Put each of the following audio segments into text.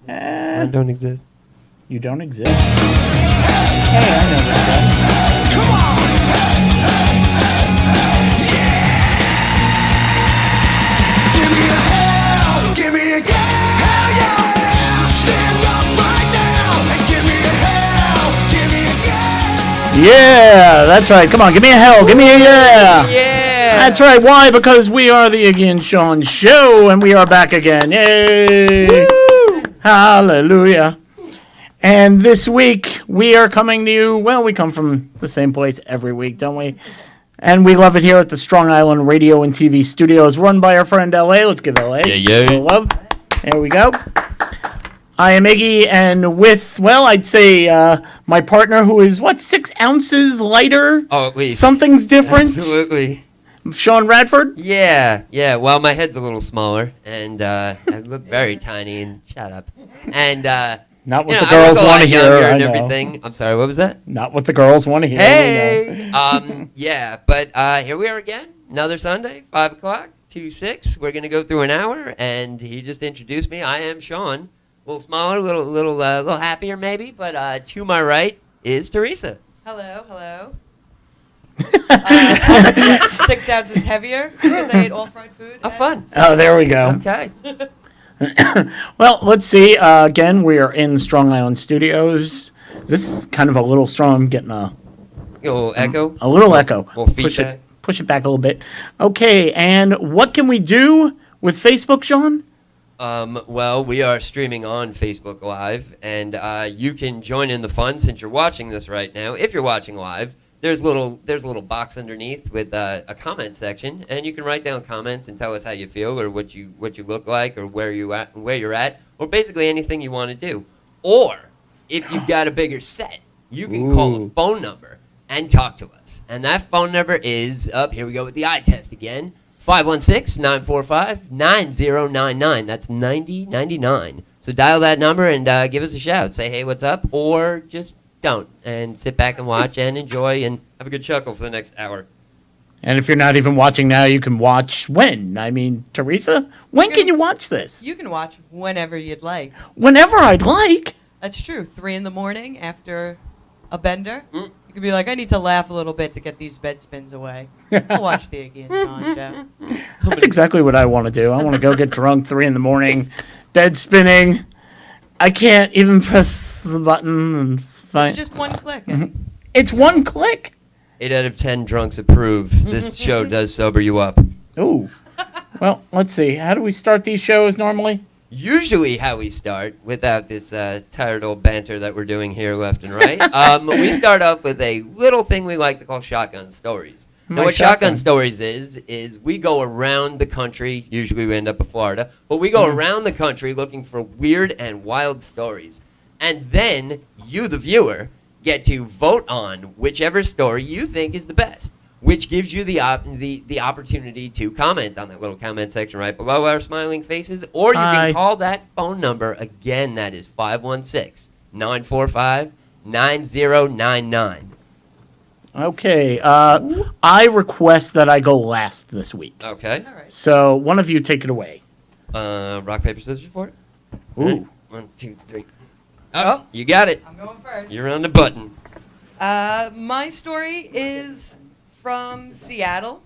I don't exist. You don't exist. Hey, I know this guy. Come on! Give me a hell! Give me a yeah! Hell yeah! Stand up right now and give me a hell! Give me a yeah! Yeah, that's right. Come on, give me a hell. Give me a yeah. Yeah. That's right. Why? Because we are the Iggy and Sean Show, and we are back again. Yay! Woo! Hallelujah. And this week, we are coming to you, well, we come from the same place every week, don't we? And we love it here at the Strong Island Radio and TV studios, run by our friend L.A. Let's give L.A. Yeah. a little love. There we go. I am Iggy, and with, well, I'd say my partner, who is, 6 ounces lighter? Oh, at least. Something's different? Absolutely. Sean Radford? Yeah. Well, my head's a little smaller, and I look very tiny, and shut up. And, Not what you the know, I girls look a lot want to hear. younger I and know. everything. I'm sorry, what was that? Not what the girls want to hear. Hey! Yeah, but here we are again. Another Sunday, 5 o'clock, 2 6. We're going to go through an hour, and he just introduced me. I am Sean. A little smaller, a little happier maybe, but to my right is Teresa. Hello. 6 ounces heavier because I ate all fried food. Oh, fun. Oh, there we go. Okay. Well, let's see. Again, we are in Strong Island Studios. This is kind of a little strong. I'm getting a Little echo. a little echo. Little Push feedback. push it back a little bit. Okay, and what can we do with Facebook, Sean? Well, we are streaming on Facebook Live, and you can join in the fun since you're watching this right now. If you're watching live, there's a little box underneath with a comment section, and you can write down comments and tell us how you feel or what you look like or where you're at, or basically anything you want to do. Or if you've got a bigger set, you can call a phone number and talk to us. And that phone number is up. Here we go with the eye test again. 516-945-9099. That's 9099. So dial that number and give us a shout. Say, hey, what's up? Or just don't. And sit back and watch and enjoy and have a good chuckle for the next hour. And if you're not even watching now, you can watch when? I mean, Teresa, when can you watch this? You can watch whenever you'd like. Whenever I'd like. That's true. 3 in the morning after a bender. You could be like, I need to laugh a little bit to get these bed spins away. I'll watch the Iggy and Sean show. That's exactly what I want to do. I want to go get drunk 3 in the morning, bed spinning. I can't even press the button and find. It's just one click. Iggy. It's one click. 8 out of 10 drunks approve. This show does sober you up. Ooh. Well, let's see. How do we start these shows normally? Usually how we start, without this tired old banter that we're doing here left and right, we start off with a little thing we like to call shotgun stories. Now, what shotgun stories is we go around the country, usually we end up in Florida, but we go around the country looking for weird and wild stories. And then you, the viewer, get to vote on whichever story you think is the best, which gives you the opportunity to comment on that little comment section right below our smiling faces, or you can call that phone number. Again, that is 516-945-9099. Okay. I request that I go last this week. Okay. All right. So one of you take it away. Rock, paper, scissors for it? Ooh. Right. 1, 2, 3. Oh, you got it. I'm going first. You're on the button. My story is from Seattle.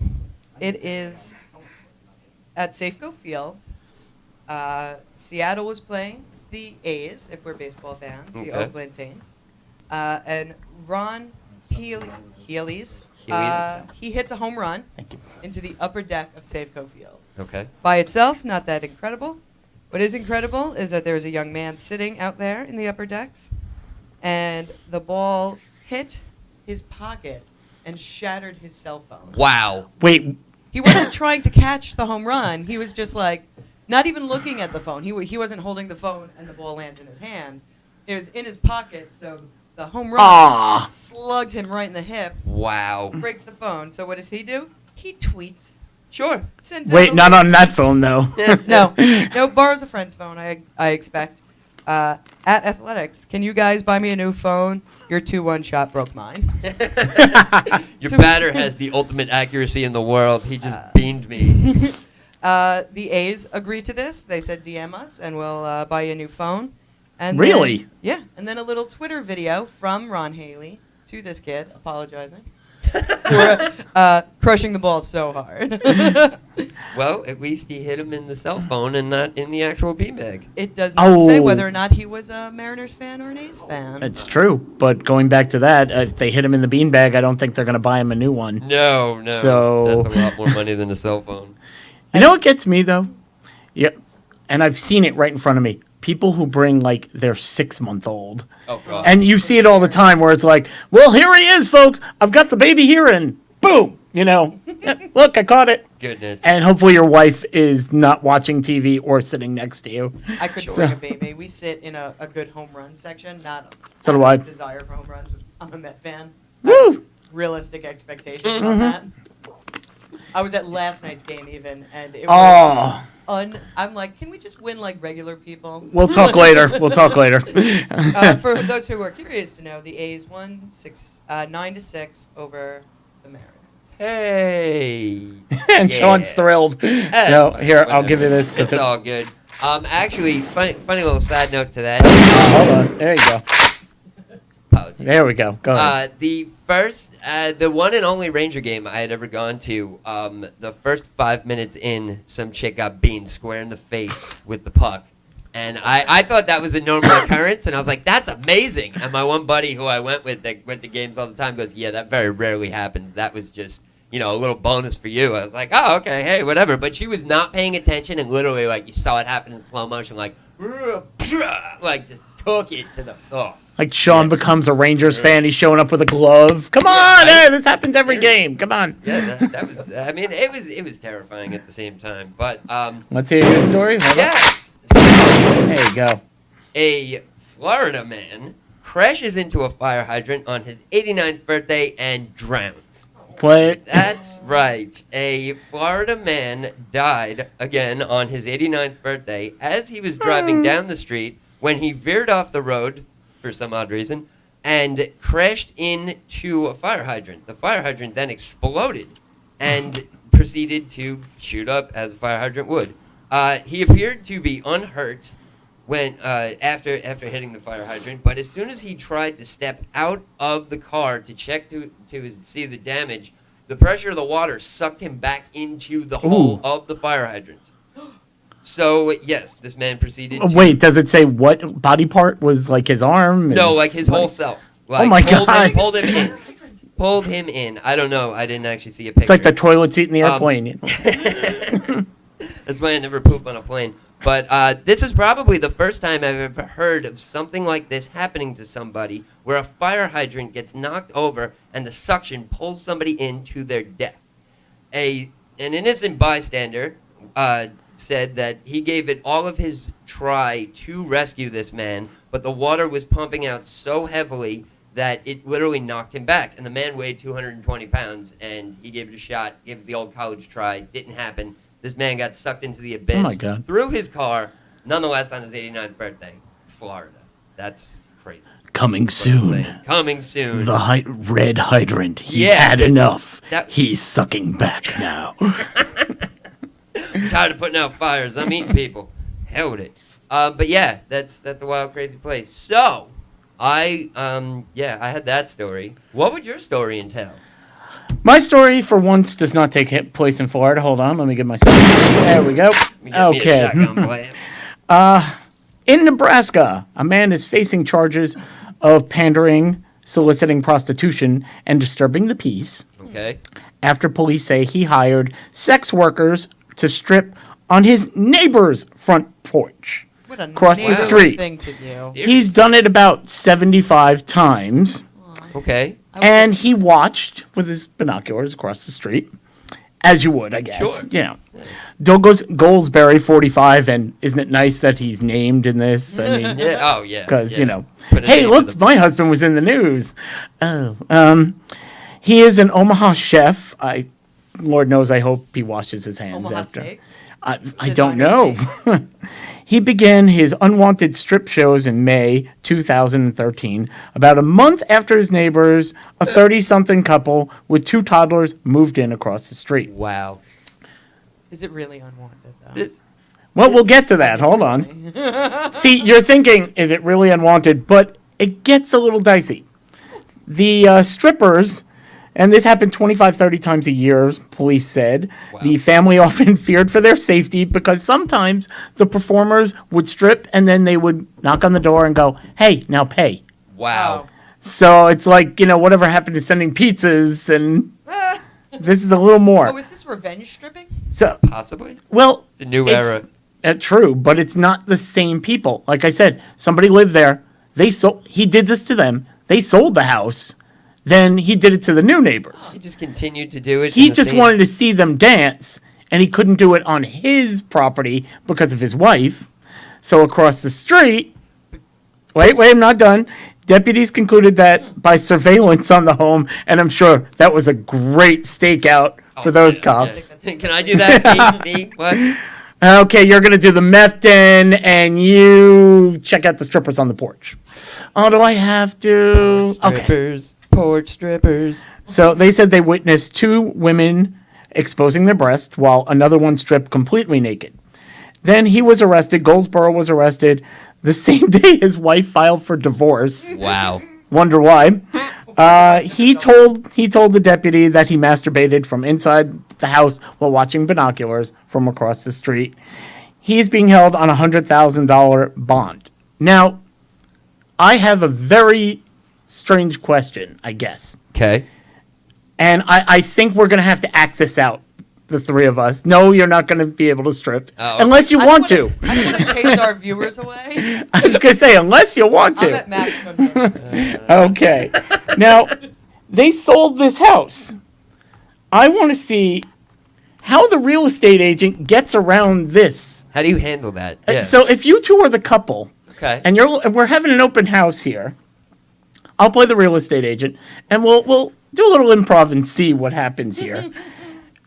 It is at Safeco Field. Seattle was playing the A's, if we're baseball fans, the Okay. Oakland team. And Ron Healy's, he hits a home run into the upper deck of Safeco Field. Okay. By itself, not that incredible. What is incredible is that there's a young man sitting out there in the upper decks, and the ball hit his pocket and shattered his cell phone. Wow. Wait. He wasn't trying to catch the home run. He was just like, not even looking at the phone. He wasn't holding the phone and the ball lands in his hand. It was in his pocket, so the home run slugged him right in the hip. Wow. Breaks the phone. So what does he do? He tweets. Sure. Sends out Wait, a not little on that tweet. phone, though. No, borrows a friend's phone, I expect. At Athletics, can you guys buy me a new phone? Your 2-1 shot broke mine. Your batter has the ultimate accuracy in the world. He just beamed me. the A's agreed to this. They said DM us and we'll buy you a new phone. And Really? Then, yeah. And then a little Twitter video from Ron Haley to this kid apologizing for crushing the ball so hard. Well, at least he hit him in the cell phone and not in the actual beanbag. It does not say Oh. whether or not he was a Mariners fan or an A's fan. It's true, but going back to that, if they hit him in the beanbag, I don't think they're going to buy him a new one. No. So- That's a lot more money than a cell phone. You know what gets me though? Yep, and I've seen it right in front of me. People who bring like their 6-month-old, Oh, God. and you see it all the time where it's like, "Well, here he is, folks. I've got the baby here," and boom, look, I caught it. Goodness. And hopefully your wife is not watching TV or sitting next to you. I couldn't Sure. bring a baby. We sit in a good home run section, not So do I. desire for home runs. I'm a Met fan. Woo! Realistic expectations on that. I was at last night's game even, and it was Oh, I'm like, can we just win like regular people? we'll talk later. We'll talk later. For those who are curious to know, the A's won 9-6 over the Mariners. Hey. And Yeah. Sean's thrilled. So Fine, here, I'll whatever. give you this. 'cause It's it- all good. Actually, funny little side note to that. Hold on. There you go. Apologies. There we go. Go ahead. The first, the one and only Ranger game I had ever gone to, the first 5 minutes in, some chick got beamed square in the face with the puck. And I thought that was a normal occurrence, and I was like, that's amazing. And my one buddy who I went with that went to games all the time goes, yeah, that very rarely happens. That was just, a little bonus for you. I was like, oh, okay, hey, whatever. But she was not paying attention, and literally, like, you saw it happen in slow motion, like just took it to the, Like Sean yes. becomes a Rangers fan. He's showing up with a glove. Come on, hey, this happens every Seriously. game. Come on. Yeah, that was. I mean, it was terrifying at the same time. But Let's hear your story. Hold on. yes, so There you go. a Florida man crashes into a fire hydrant on his 89th birthday and drowns. What? That's right. A Florida man died again on his 89th birthday as he was driving down the street when he veered off the road for some odd reason and crashed into a fire hydrant. The fire hydrant then exploded and proceeded to shoot up as a fire hydrant would. He appeared to be unhurt when after hitting the fire hydrant, but as soon as he tried to step out of the car to check to see the damage, the pressure of the water sucked him back into the hole of the fire hydrant. So yes, this man proceeded to Wait, does it say what body part was like his arm? no, like his whole self. Like, my pulled God. Pulled him in. Pulled him in. I don't know. I didn't actually see a picture. It's like the toilet seat in the airplane. That's why I never poop on a plane. But this is probably the first time I've ever heard of something like this happening to somebody, where a fire hydrant gets knocked over and the suction pulls somebody into their death. An innocent bystander said that he gave it all of his try to rescue this man, but the water was pumping out so heavily that it literally knocked him back. And the man weighed 220 pounds, and he gave it a shot, gave it the old college try. Didn't happen. This man got sucked into the abyss Oh my God. through his car, nonetheless on his 89th birthday, Florida. That's crazy. Coming That's what I'm soon. saying. Coming soon. The red hydrant. He Yeah, had but enough. that- He's sucking back now. I'm tired of putting out fires. I'm eating people. Hell with it. But yeah, that's a wild, crazy place. So, I had that story. What would your story entail? My story, for once, does not take place in Florida. Hold on, let me get myself. There we go. Give me a Okay. shotgun blast. In Nebraska, a man is facing charges of pandering, soliciting prostitution, and disturbing the peace Okay. after police say he hired sex workers to strip on his neighbor's front porch. What a Across the neighborly street. thing to do. He's done it about 75 times, Okay. and he watched with his binoculars across the street, as you would, I guess. Sure. You know, Douglas Goldsberry, 45, and isn't it nice that he's named in this? I mean, Yeah. Oh yeah. because yeah. you know, Put his hey, name look, in my husband was in the news. Oh, he is an Omaha chef. Lord knows, I hope he washes his hands Omaha after. Steaks. I don't Designer know. He began his unwanted strip shows in May 2013, about a month after his neighbors, a 30-something couple with 2 toddlers, moved in across the street. Wow. Is it really unwanted, though? Well, we'll get to that. Hold on. See, you're thinking, is it really unwanted? But it gets a little dicey. The strippers, and this happened 25, 30 times a year, police said. Wow. The family often feared for their safety because sometimes the performers would strip and then they would knock on the door and go, hey, now pay. Wow. So it's like, whatever happened to sending pizzas, and this is a little more. Oh, is this revenge stripping? So, Possibly. well, The new it's- era. True, but it's not the same people. Like I said, somebody lived there. He did this to them. They sold the house. Then he did it to the new neighbors. He just continued to do it. He in the just same- wanted to see them dance, and he couldn't do it on his property because of his wife. So across the street, wait, I'm not done. Deputies concluded that by surveillance on the home, and I'm sure that was a great stakeout for those yeah, cops. yes. Can I do that? Me? What? Okay, you're going to do the meth den, and you check out the strippers on the porch. Oh, do I have to? Okay. Strippers. Porch strippers. So they said they witnessed 2 women exposing their breasts while another one stripped completely naked. Then he was arrested. Goldsboro was arrested the same day his wife filed for divorce. Wow. Wonder why. He told the deputy that he masturbated from inside the house while watching binoculars from across the street. He's being held on a $100,000 bond. Now, I have a very strange question, I guess. Okay. And I think we're going to have to act this out, the 3 of us. No, you're not going to be able to strip. Oh. Unless you want to. I don't want to chase our viewers away. I was going to say, unless you want I'm to. at maximum. Okay. Now, they sold this house. I want to see how the real estate agent gets around this. How do you handle that? Yeah. So if you 2 are the couple, okay. and we're having an open house here, I'll play the real estate agent, and we'll do a little improv and see what happens here.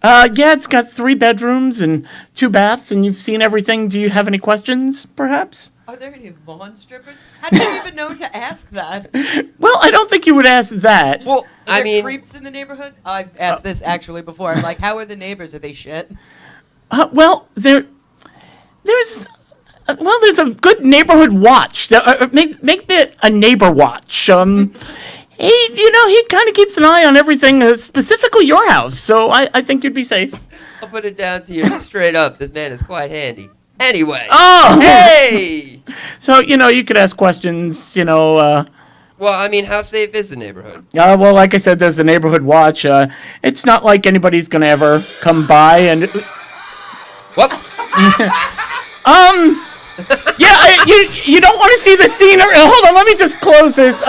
Yeah, it's got 3 bedrooms and 2 baths, and you've seen everything. Do you have any questions, perhaps? Are there any lawn strippers? How do you even know to ask that? Well, I don't think you would ask that. Well, Are there I mean, creeps in the neighborhood? I've asked this actually before. I'm like, how are the neighbors? Are they shit? Well, there's a good neighborhood watch. Make it a neighbor watch. He kind of keeps an eye on everything, specifically your house. So I think you'd be safe. I'll put it down to you straight up. This man is quite handy. Anyway. Oh, Hey! So you could ask questions. Well, I mean, how safe is the neighborhood? Well, like I said, there's a neighborhood watch. It's not like anybody's gonna ever come by and. What? Yeah, you don't want to see the scenery. Hold on, let me just close this.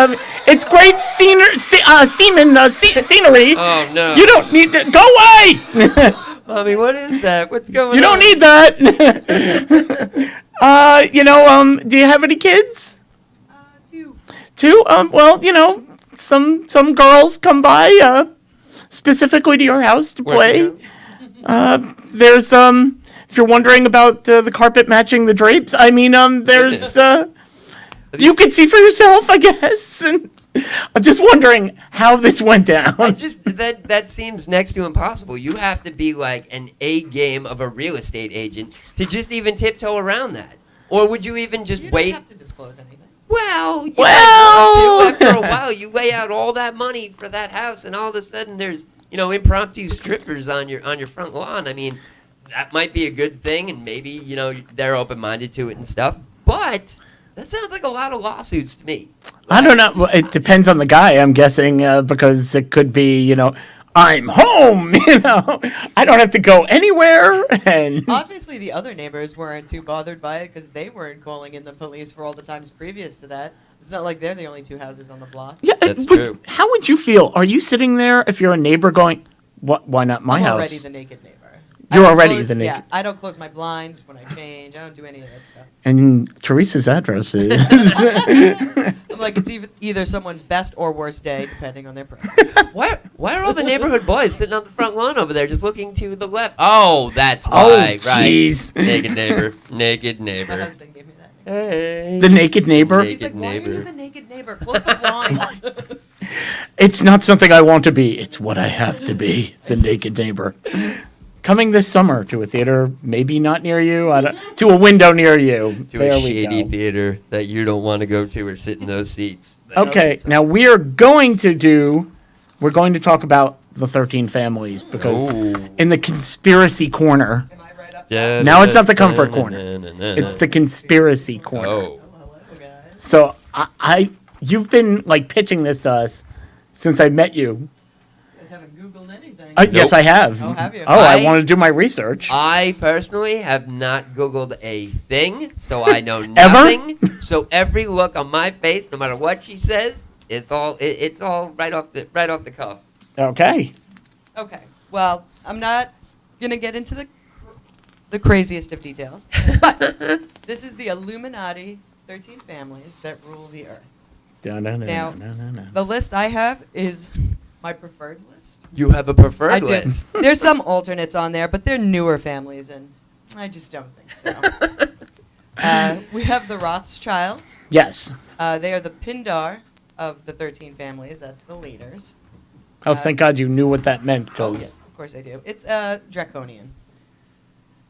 It's great scenery. Oh, no. You don't need to go away. Mommy, what is that? What's going on? You don't need that. Do you have any kids? 2. 2? Well, some girls come by specifically to your house to play. There's if you're wondering about the carpet matching the drapes, I mean, there's you can see for yourself, I guess. And I'm just wondering how this went down. That seems next to impossible. You have to be like an A game of a real estate agent to just even tiptoe around that. Or would you even just You wait? don't have to disclose anything. Well, you Well- might want to. After a while, you lay out all that money for that house, and all of a sudden there's impromptu strippers on your front lawn. I mean, that might be a good thing, and maybe they're open-minded to it and stuff. But that sounds like a lot of lawsuits to me. I don't know. Well, it depends on the guy, I'm guessing, because it could be, I'm home. I don't have to go anywhere. And Obviously, the other neighbors weren't too bothered by it because they weren't calling in the police for all the times previous to that. It's not like they're the only 2 houses on the block. yeah, That's true. How would you feel? Are you sitting there if you're a neighbor going, "What? Why not my I'm house?" already the naked neighbor. I You're don't already close- the naked. Yeah, I don't close my blinds when I change. I don't do any of that stuff. And Teresa's address is. I'm like, it's either someone's best or worst day, depending on their preference. Why are all the neighborhood boys sitting on the front lawn over there just looking to the left? Oh, that's Oh, why. Right. jeez. Naked neighbor. Naked My neighbor. husband gave me that. Hey. The naked neighbor. He's like, why are you the naked neighbor? Close the blinds. It's not something I want to be. It's what I have to be. The naked neighbor. coming this summer to a theater, maybe not near you, to a window near you. To there a we shady go. theater that you don't want to go to or sit in those seats. Okay, now we're going to talk about the 13 families because Ooh. in the conspiracy corner, Am I right up? Now it's not the comfort corner. It's the conspiracy corner. Oh. Hello, guys. So you've been like pitching this to us since I met you. You guys haven't Googled anything. Yes, I have. Oh, have you? I want to do my research. I personally have not Googled a thing, so I know Ever? nothing. So every look on my face, no matter what she says, it's all right off the cuff. Okay. Okay. Well, I'm not gonna get into the craziest of details, but this is the Illuminati 13 families that rule the earth. Now, the list I have is my preferred list. You have a preferred I do. list. There's some alternates on there, but they're newer families, and I just don't think so. We have the Rothschilds. Yes. They are the Pindar of the 13 families. That's the leaders. Oh, thank God you knew what that meant. Oh, yeah, Cause of course I do. It's draconian.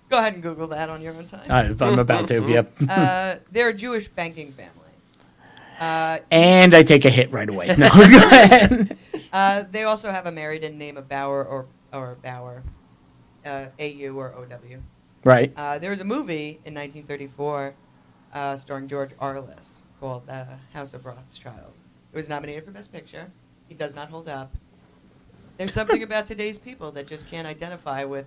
Go ahead and Google that on your own time. I'm about to. Yep. They're a Jewish banking family. And I take a hit right away. No, go ahead. They also have a married in name of Bauer or Bauer, A-U or O-W. Right. There was a movie in 1934 starring George Arliss called House of Rothschild. It was nominated for Best Picture. He does not hold up. There's something about today's people that just can't identify with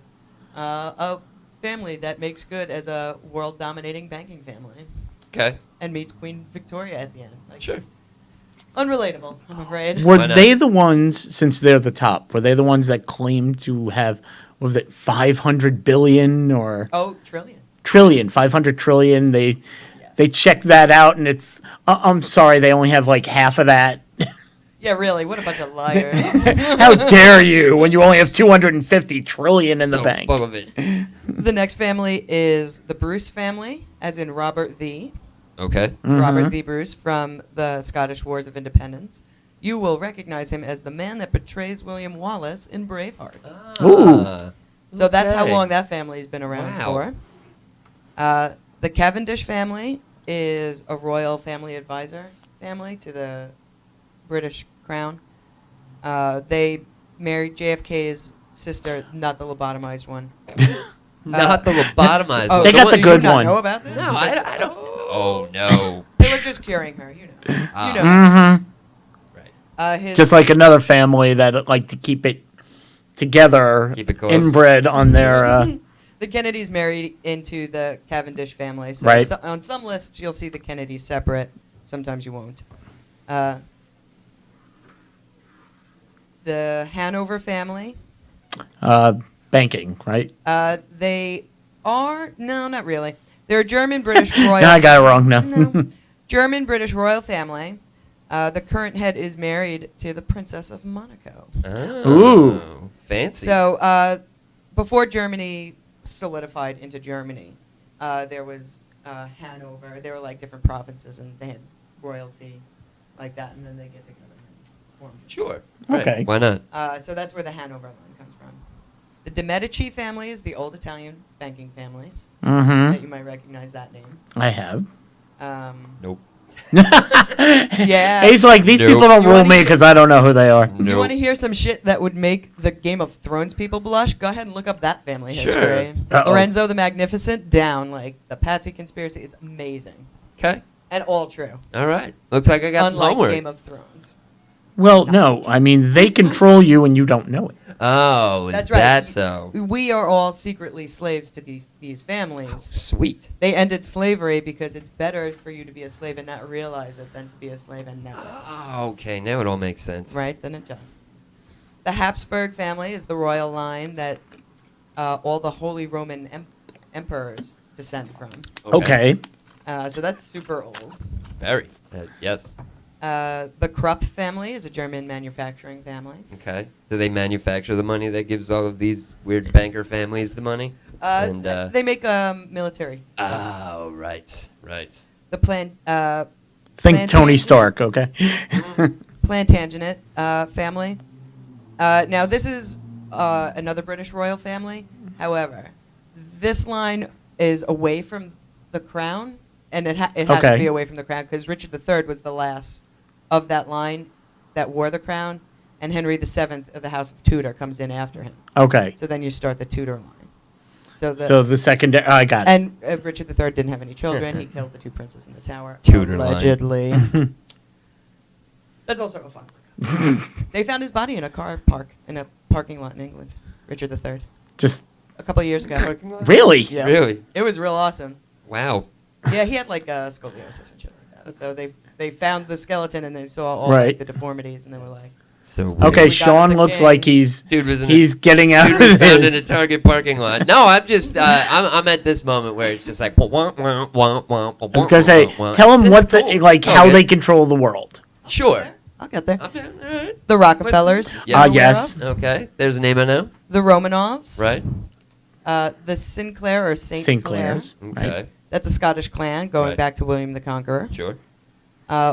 a family that makes good as a world-dominating banking family Okay. and meets Queen Victoria at the end. Like, Sure. just unrelatable, I'm afraid. Were Why not? they the ones, since they're the top, were they the ones that claimed to have, what was it, 500 billion or Oh, trillion. trillion, 500 trillion? They checked that out and it's, I'm sorry, they only have like half of that. Yeah, really. What a bunch of liars. How dare you when you only have 250 trillion in the So bank? full of it. The next family is the Bruce family, as in Robert the. Okay. Mm-hmm. Robert the Bruce from the Scottish Wars of Independence. You will recognize him as the man that betrays William Wallace in Braveheart. Ooh. So that's how okay. long that family's been around Wow. for. The Cavendish family is a royal family advisor family to the British Crown. They married JFK's sister, not the lobotomized one. Not the lobotomized Oh, one. They The got one- the do good you not one. know about this? No, I don't. Oh, no. They were just curing her, you know. Ah. You know. Mhm. Right. His, Just like another family that like to keep it together, Keep it close. inbred on their. The Kennedys married into the Cavendish family. So Right. on some lists, you'll see the Kennedys separate. Sometimes you won't. The Hanover family. Banking, right? They are no, not really. They're a German-British royal. No, I got it wrong. No. No. German-British royal family. The current head is married to the Princess of Monaco. Oh, Ooh. fancy. So before Germany solidified into Germany, there was Hanover. There were like different provinces, and they had royalty like that, and then they get together and form. Sure. Okay. Right. Why not? So that's where the Hanover line comes from. The De Medici family is the old Italian banking family. Mm-hmm. That you might recognize that name. I have. Nope. Yeah. He's like, these Nope. people don't You rule wanna me hear- because I don't know who they are. You Nope. want to hear some shit that would make the Game of Thrones people blush? Go ahead and look up that family Sure. history. Uh-oh. Lorenzo the Magnificent, down. Like, the Patsy conspiracy. It's amazing. Okay. And all true. All right. Looks like I got some Unlike homework. Game of Thrones. Well, no. I mean, they control you and you don't know it. Oh, is That's right. that so? We are all secretly slaves to these families. Sweet. They ended slavery because it's better for you to be a slave and not realize it than to be a slave and know it. Oh, okay. Now it all makes sense. Right? Then it does. The Habsburg family is the royal line that all the Holy Roman emperors descend from. Okay. So that's super old. Very. Yes. The Krupp family is a German manufacturing family. Okay. Do they manufacture the money that gives all of these weird banker families the money? And, They make military stuff. Oh, right. Right. The Think Tony Stark, okay? Plantagenet family. Now, this is another British royal family. However, this line is away from the crown, and it has Okay. to be away from the crown because Richard III was the last of that line that wore the crown, and Henry VII of the House of Tudor comes in after him. Okay. So then you start the Tudor line. So the secondary. I got it. And Richard III didn't have any children. He killed the 2 princes in the tower. Tudor line. Allegedly. That's also a fun one. They found his body in a car park in a parking lot in England. Richard III. Just A couple of years ago. really. Yeah. Really? It was real awesome. Wow. Yeah, he had like scoliosis and shit like that. So they found the skeleton and they saw all Right. like, the deformities and they were like, So weird. Okay, We got us Sean a looks king. like he's Dude was in he's getting out Dude of was found in a this. Target parking lot. No, I'm just I'm at this moment where it's just like. I I was gonna say, tell them what the like how they control the world. Sure. I'll get there. Okay. All right. The Rockefellers. Yes. you're aware Yes. of. Okay. There's a name I know. The Romanovs. Right. The Sinclair or St. St. Clair. Clair's. Okay. Right. That's a Scottish clan going Right. back to William the Conqueror. Sure.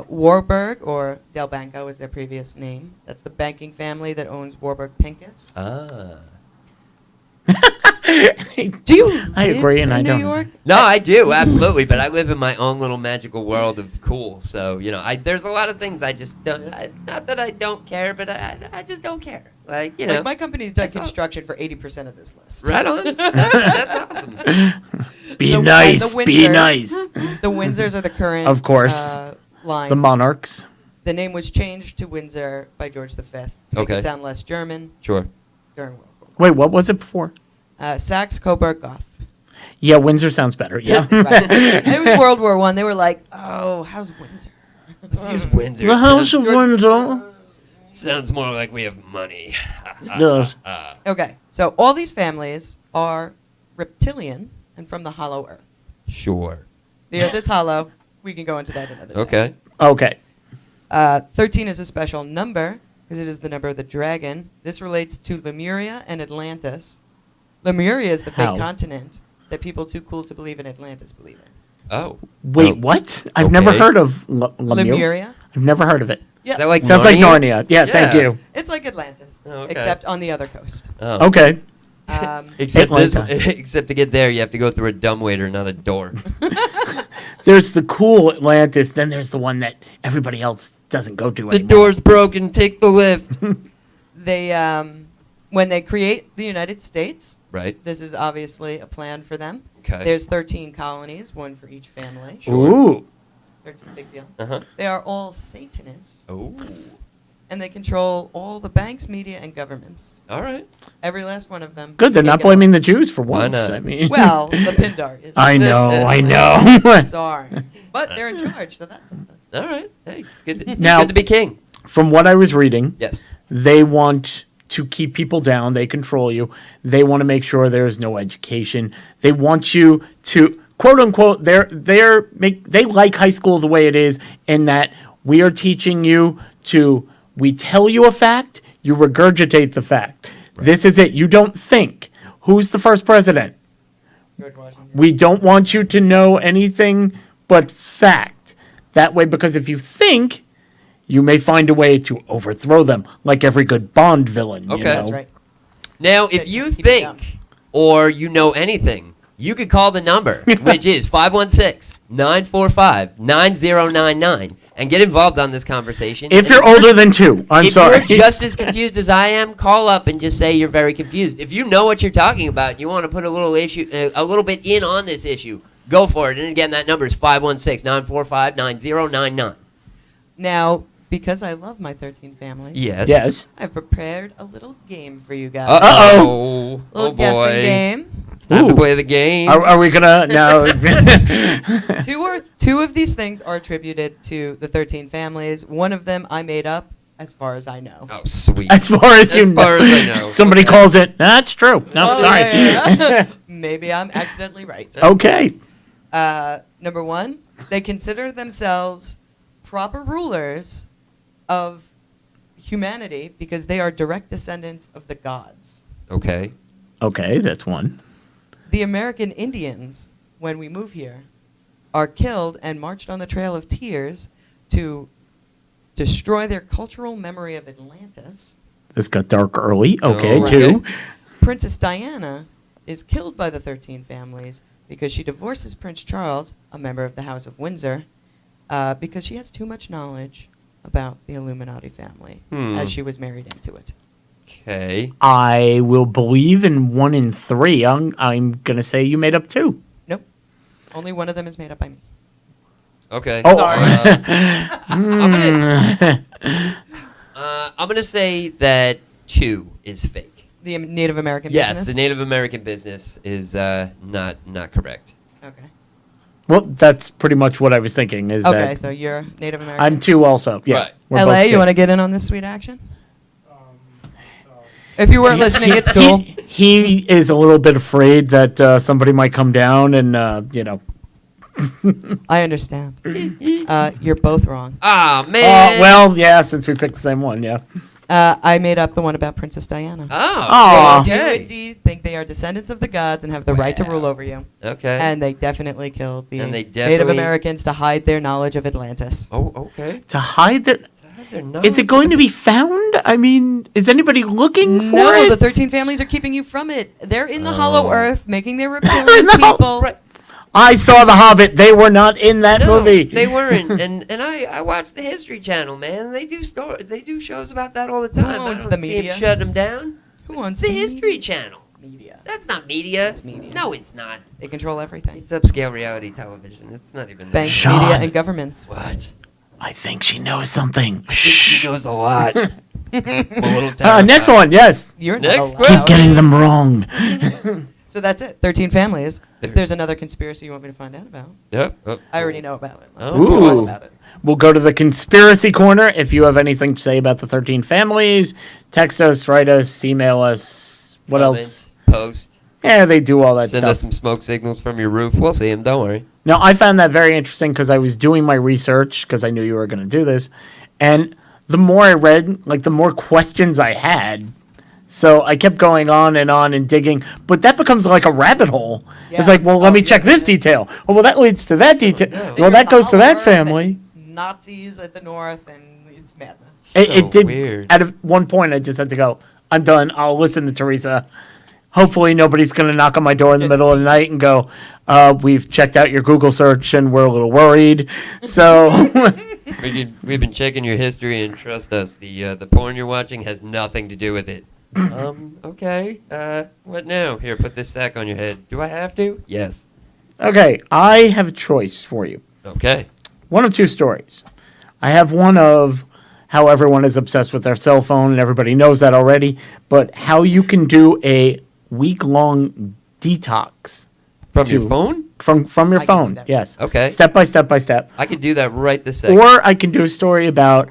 Warburg, or Del Banco is their previous name. That's the banking family that owns Warburg Pincus. Ah. Do you I live agree, and in I New don't. York? No, I do absolutely, but I live in my own little magical world of cool. So there's a lot of things I just don't. Not that I don't care, but I just don't care. Like Like my company's done That's all. construction for 80% of this list. right on. That's awesome. Be The- nice. and the Be Windsors. nice. The Windsors are the current, Of course. line. The monarchs. The name was changed to Windsor by George V. To make Okay. it sound less German Sure. during World War Wait, what was it before? Saxe, Coburg, Goth. Yeah, Windsor sounds better. Yeah. Right. It was World War I. They were like, oh, how's Windsor? Let's use Windsor. The It House of sounds- Windsor. Sounds more like we have money. Yes. Okay, so all these families are reptilian and from the hollow earth. Sure. The earth is hollow. We can go into that another day. Okay. Okay. 13 is a special number because it is the number of the dragon. This relates to Lemuria and Atlantis. Lemuria is the fake How? continent that people too cool to believe in Atlantis believe in. Oh. Wait, Oh. what? I've never Okay. heard of Lemuria. Lemuria? I've never heard of it. Yeah. Is that like Sounds like Narnia? Narnia. Yeah, thank Yeah. you. It's like Atlantis, Oh, okay. except on the other coast. Oh. Okay. Except Atlanta. except to get there, you have to go through a dumbwaiter, not a door. There's the cool Atlantis, then there's the one that everybody else doesn't go to The anymore. door's broken. Take the lift. They, when they create the United States, Right. this is obviously a plan for them. Okay. There's 13 colonies, one for each family. Ooh. 13, big deal. Uh huh. They are all Satanists, Oh. and they control all the banks, media, and governments. All right. Every last one of them. Good, they're not Taken- blaming the Jews for Why once. not? I mean, Well, the Pindar is. I know. Sorry. But they're in charge, so that's something. All right. Hey, it's good to, Now- good to be king. From what I was reading, Yes. they want to keep people down. They control you. They want to make sure there's no education. They want you to quote unquote. They like high school the way it is, in that we are teaching you to. We tell you a fact, you regurgitate the fact. This is it. You don't think. Who's the first president? George Washington. We don't want you to know anything but fact. That way, because if you think, you may find a way to overthrow them, like every good Bond villain. Okay. You know? That's right. Now, Good. if you Keep it think down. or you know anything, you could call the number, which is 516-945-9099, and get involved on this conversation. If you're older than 2, I'm if sorry. you're just as confused as I am, call up and just say you're very confused. If you know what you're talking about, and you want to put a little bit in on this issue, go for it. And again, that number is 516-945-9099. Now, because I love my 13 families, Yes. Yes. I've prepared a little game for you guys. Uh-oh. A little Oh, guessing boy. game. It's time to Ooh. play the game. Are we gonna no? Two of these things are attributed to the 13 families. One of them I made up, as far as I know. Oh, sweet. As far as you As far know, as I know. somebody Okay. calls it. That's true. No, Oh, sorry. yeah. Maybe I'm accidentally right. Okay. Number one, they consider themselves proper rulers of humanity because they are direct descendants of the gods. Okay. Okay, that's one. The American Indians, when we move here, are killed and marched on the Trail of Tears to destroy their cultural memory of Atlantis This got dark early. Okay, Oh, two. okay. Princess Diana is killed by the 13 families because she divorces Prince Charles, a member of the House of Windsor, because she has too much knowledge about the Illuminati family as she was married into it. Okay. I will believe in 1 and 3. I'm gonna say you made up 2. Nope. Only one of them is made up by me. Okay. Oh. Sorry. I'm gonna say that 2 is fake. The Native American Yes, business? the Native American business is not correct. Okay. Well, that's pretty much what I was thinking. Is Okay, that so you're Native American. I'm 2 also. Yeah. Right. we're LA, both you 2. want to get in on this sweet action? If you weren't listening, it's cool. He is a little bit afraid that somebody might come down and I understand. You're both wrong. Ah, man. well, yeah, since we picked the same one, yeah. I made up the one about Princess Diana. Oh, Aw. They do okay. indeed think they are descendants of the gods and have the right to rule over you. Okay. And they definitely killed the And they Native definitely- Americans to hide their knowledge of Atlantis. Oh, okay. To hide that. They're not. Is it going to be found? I mean, is anybody looking for No, it? the 13 families are keeping you from it. They're in the Hollow Earth, making their in reptilian the Hol- people. Right. I saw The Hobbit. They were not in that No, movie. they weren't. and I watch the History Channel, man. They do shows about that all the time. owns I the don't see 'em media? shutting them down. Who wants It's the History Channel. media? That's not media. It's media. No, it's not. They control everything. It's upscale reality television. It's not even. Banks, Sean. media, and governments. What? I think she knows something. I think she knows a lot. I'm a little Next terrified. one, yes. You're Next not allowed. question. Keep getting them wrong. So that's it. 13 families. If there's another conspiracy you want me to find out about, Yep. Oh. I already know about it. I'll Oh. tell you all Ooh. about it. We'll go to the conspiracy corner. If you have anything to say about the 13 families, text us, write us, email us. What Comment, else? Post. Yeah, they do all that Send stuff. us some smoke signals from your roof. We'll see them. Don't worry. Now, I found that very interesting because I was doing my research because I knew you were going to do this. And the more I read, like the more questions I had. So I kept going on and digging. But that becomes like a rabbit hole. It's Yes. like, well, let Oh, me yeah, check this yeah. detail. Oh, well, that leads to that detail. Yeah. Well, You're that in the goes to Hollow that Earth family. and Nazis at the north, and it's madness. It So did. weird. At one point, I just had to go, I'm done. I'll listen to Teresa. Hopefully, nobody's going to knock on my door in the middle of the night and go, we've checked out your Google search and we're a little worried. So, We've been checking your history, and trust us, the porn you're watching has nothing to do with it. Okay. What now? Here, put this sack on your head. Do I have to? Yes. okay, I have a choice for you. Okay. One of two stories. I have one of how everyone is obsessed with their cell phone, and everybody knows that already, but how you can do a week-long detox From To- your phone? from your I can do phone. that. Yes. Okay. Step by step by step. I could do that right this second. Or I can do a story about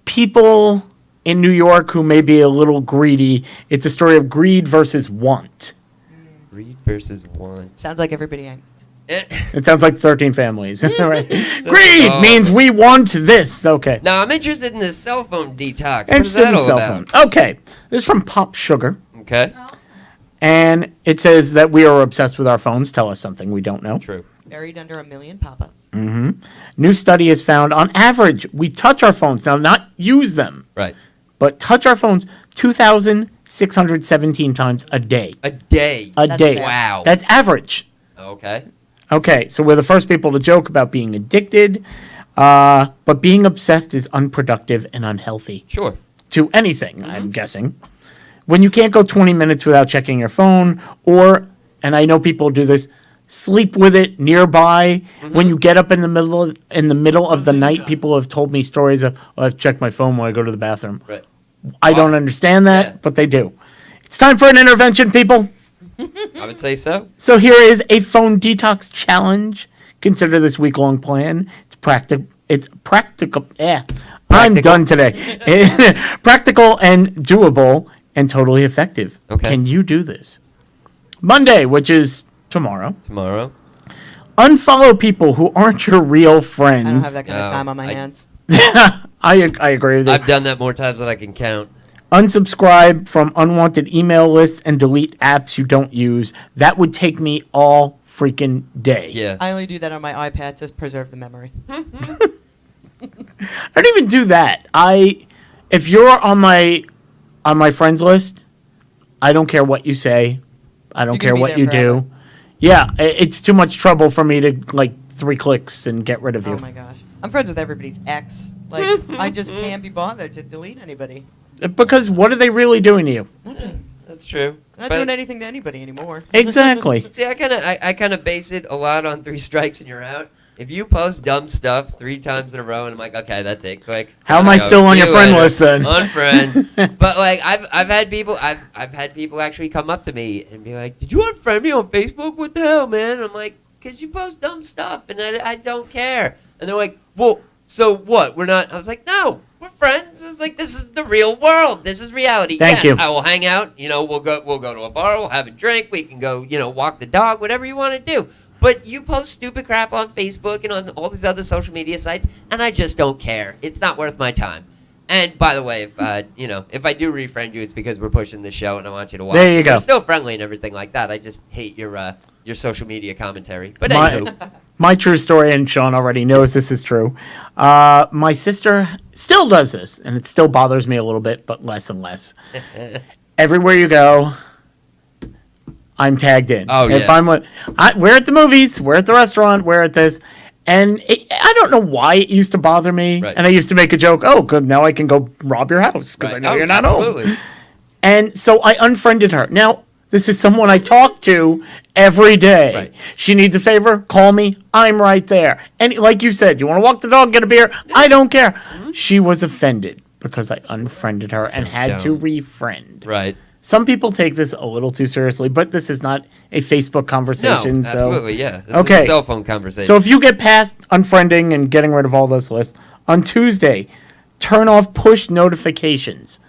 people in New York who may be a little greedy. It's a story of greed versus want. Greed versus want. Sounds like everybody I It sounds like 13 families. Right? Greed Oh. means we want this. Okay. Now, I'm interested in the cell phone detox. What is Interested that in all cell about? phone. Okay. This is from Pop Sugar. Okay. And it says that we are obsessed with our phones. Tell us something we don't know. True. buried under 1 million pop-ups. New study has found on average, we touch our phones. Now, not use them, Right. but touch our phones 2,617 times a day. A day. A That's day. fair. Wow. That's average. Okay. Okay, so we're the first people to joke about being addicted, but being obsessed is unproductive and unhealthy Sure. to anything, I'm guessing. When you can't go 20 minutes without checking your phone, or, and I know people do this, sleep with it nearby. When you get up in the middle of the night, people have told me stories of, oh, I've checked my phone when I go to the bathroom. Right. I don't understand that, Yeah. but they do. It's time for an intervention, people. I would say so. So here is a phone detox challenge. Consider this week-long plan. It's practical. It's practical. I'm Practical. done today. Practical and doable and totally effective. Okay. Can you do this? Monday, which is tomorrow. Tomorrow. Unfollow people who aren't your real friends. I don't have that kind of No, time on my I- hands. I agree with you. I've done that more times than I can count. Unsubscribe from unwanted email lists and delete apps you don't use. That would take me all freaking day. Yeah. I only do that on my iPad to preserve the memory. I don't even do that. If you're on my on my friends list, I don't care what you say. I don't You can care be what there you forever. do. Yeah, it's too much trouble for me to, like, 3 clicks and get rid of you. Oh my gosh. I'm friends with everybody's ex. Like, I just can't be bothered to delete anybody. Because what are they really doing to you? Nothing. That's true. I'm not But- doing anything to anybody anymore. Exactly. See, I kind of base it a lot on 3 strikes and you're out. If you post dumb stuff 3 times in a row, and I'm like, okay, that's it, quick. How am I Gotta go. still on See your you friend later. list then? Unfriend. But like, I've had people actually come up to me and be like, "Did you unfriend me on Facebook? What the hell, man?" And I'm like, "Cause you post dumb stuff, and I don't care." And they're like, "Well, so what? We're not." I was like, "No, we're friends." I was like, "This is the real world. This is reality." Thank yes, you. I will hang out. You know, we'll go to a bar. We'll have a drink. We can go, walk the dog. Whatever you want to do. But you post stupid crap on Facebook and on all these other social media sites, and I just don't care. It's not worth my time. And by the way, if I do refriend you, it's because we're pushing the show and I want you to watch. There you it. go. We're still friendly and everything like that. I just hate your social media commentary. But My- anywho, My true story, and Sean already knows this is true. My sister still does this, and it still bothers me a little bit, but less and less. Everywhere you go, I'm tagged in. Oh, If yeah. we're at the movies, we're at the restaurant, we're at this, and I don't know why it used to bother me. Right. And I used to make a joke. Oh, good, now I can go rob your house because I right. know Oh, you're not home. absolutely. And so I unfriended her. Now, this is someone I talk to every day. Right. She needs a favor, call me. I'm right there. And like you said, you want to walk the dog, get a beer? I don't care. Mm-hmm. She was offended because I unfriended her and So had to dumb. refriend. Right. Some people take this a little too seriously, but this is not a Facebook No, conversation. absolutely, yeah. This is Okay. a cell phone conversation. So if you get past unfriending and getting rid of all those lists, on Tuesday, turn off push notifications.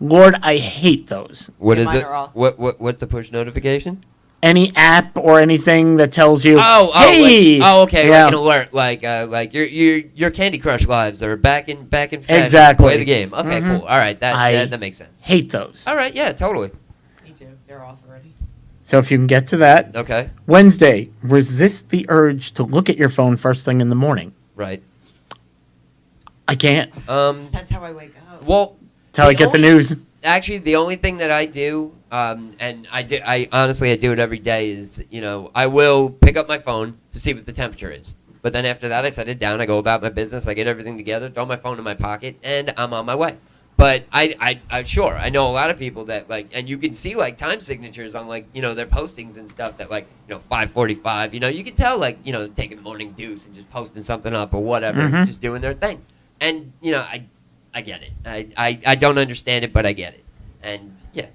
Lord, I hate those. what Yeah, is mine it? are off. What's the push notification? Any app or anything that tells you, Oh, hey, okay, yeah, like an alert, like your Candy Crush lives are back in fashion. Exactly. Play the game. Okay, Mhm. cool. All right, I- that makes sense. hate those. All right, yeah, totally. Me too. They're off already. So if you can get to that, Okay, Wednesday, resist the urge to look at your phone first thing in the morning. right. I can't. That's how I wake up. Well, That's how I get the only- news. Actually, the only thing that I do, and I honestly do it every day, is I will pick up my phone to see what the temperature is. But then after that, I set it down. I go about my business. I get everything together, throw my phone in my pocket, and I'm on my way. But I sure I know a lot of people that and you can see time signatures on their postings and stuff that 5:45. You can tell taking the morning deuce and just posting something up or whatever, Mhm. just doing their thing. And I get it. I don't understand it, but I get it. And yeah.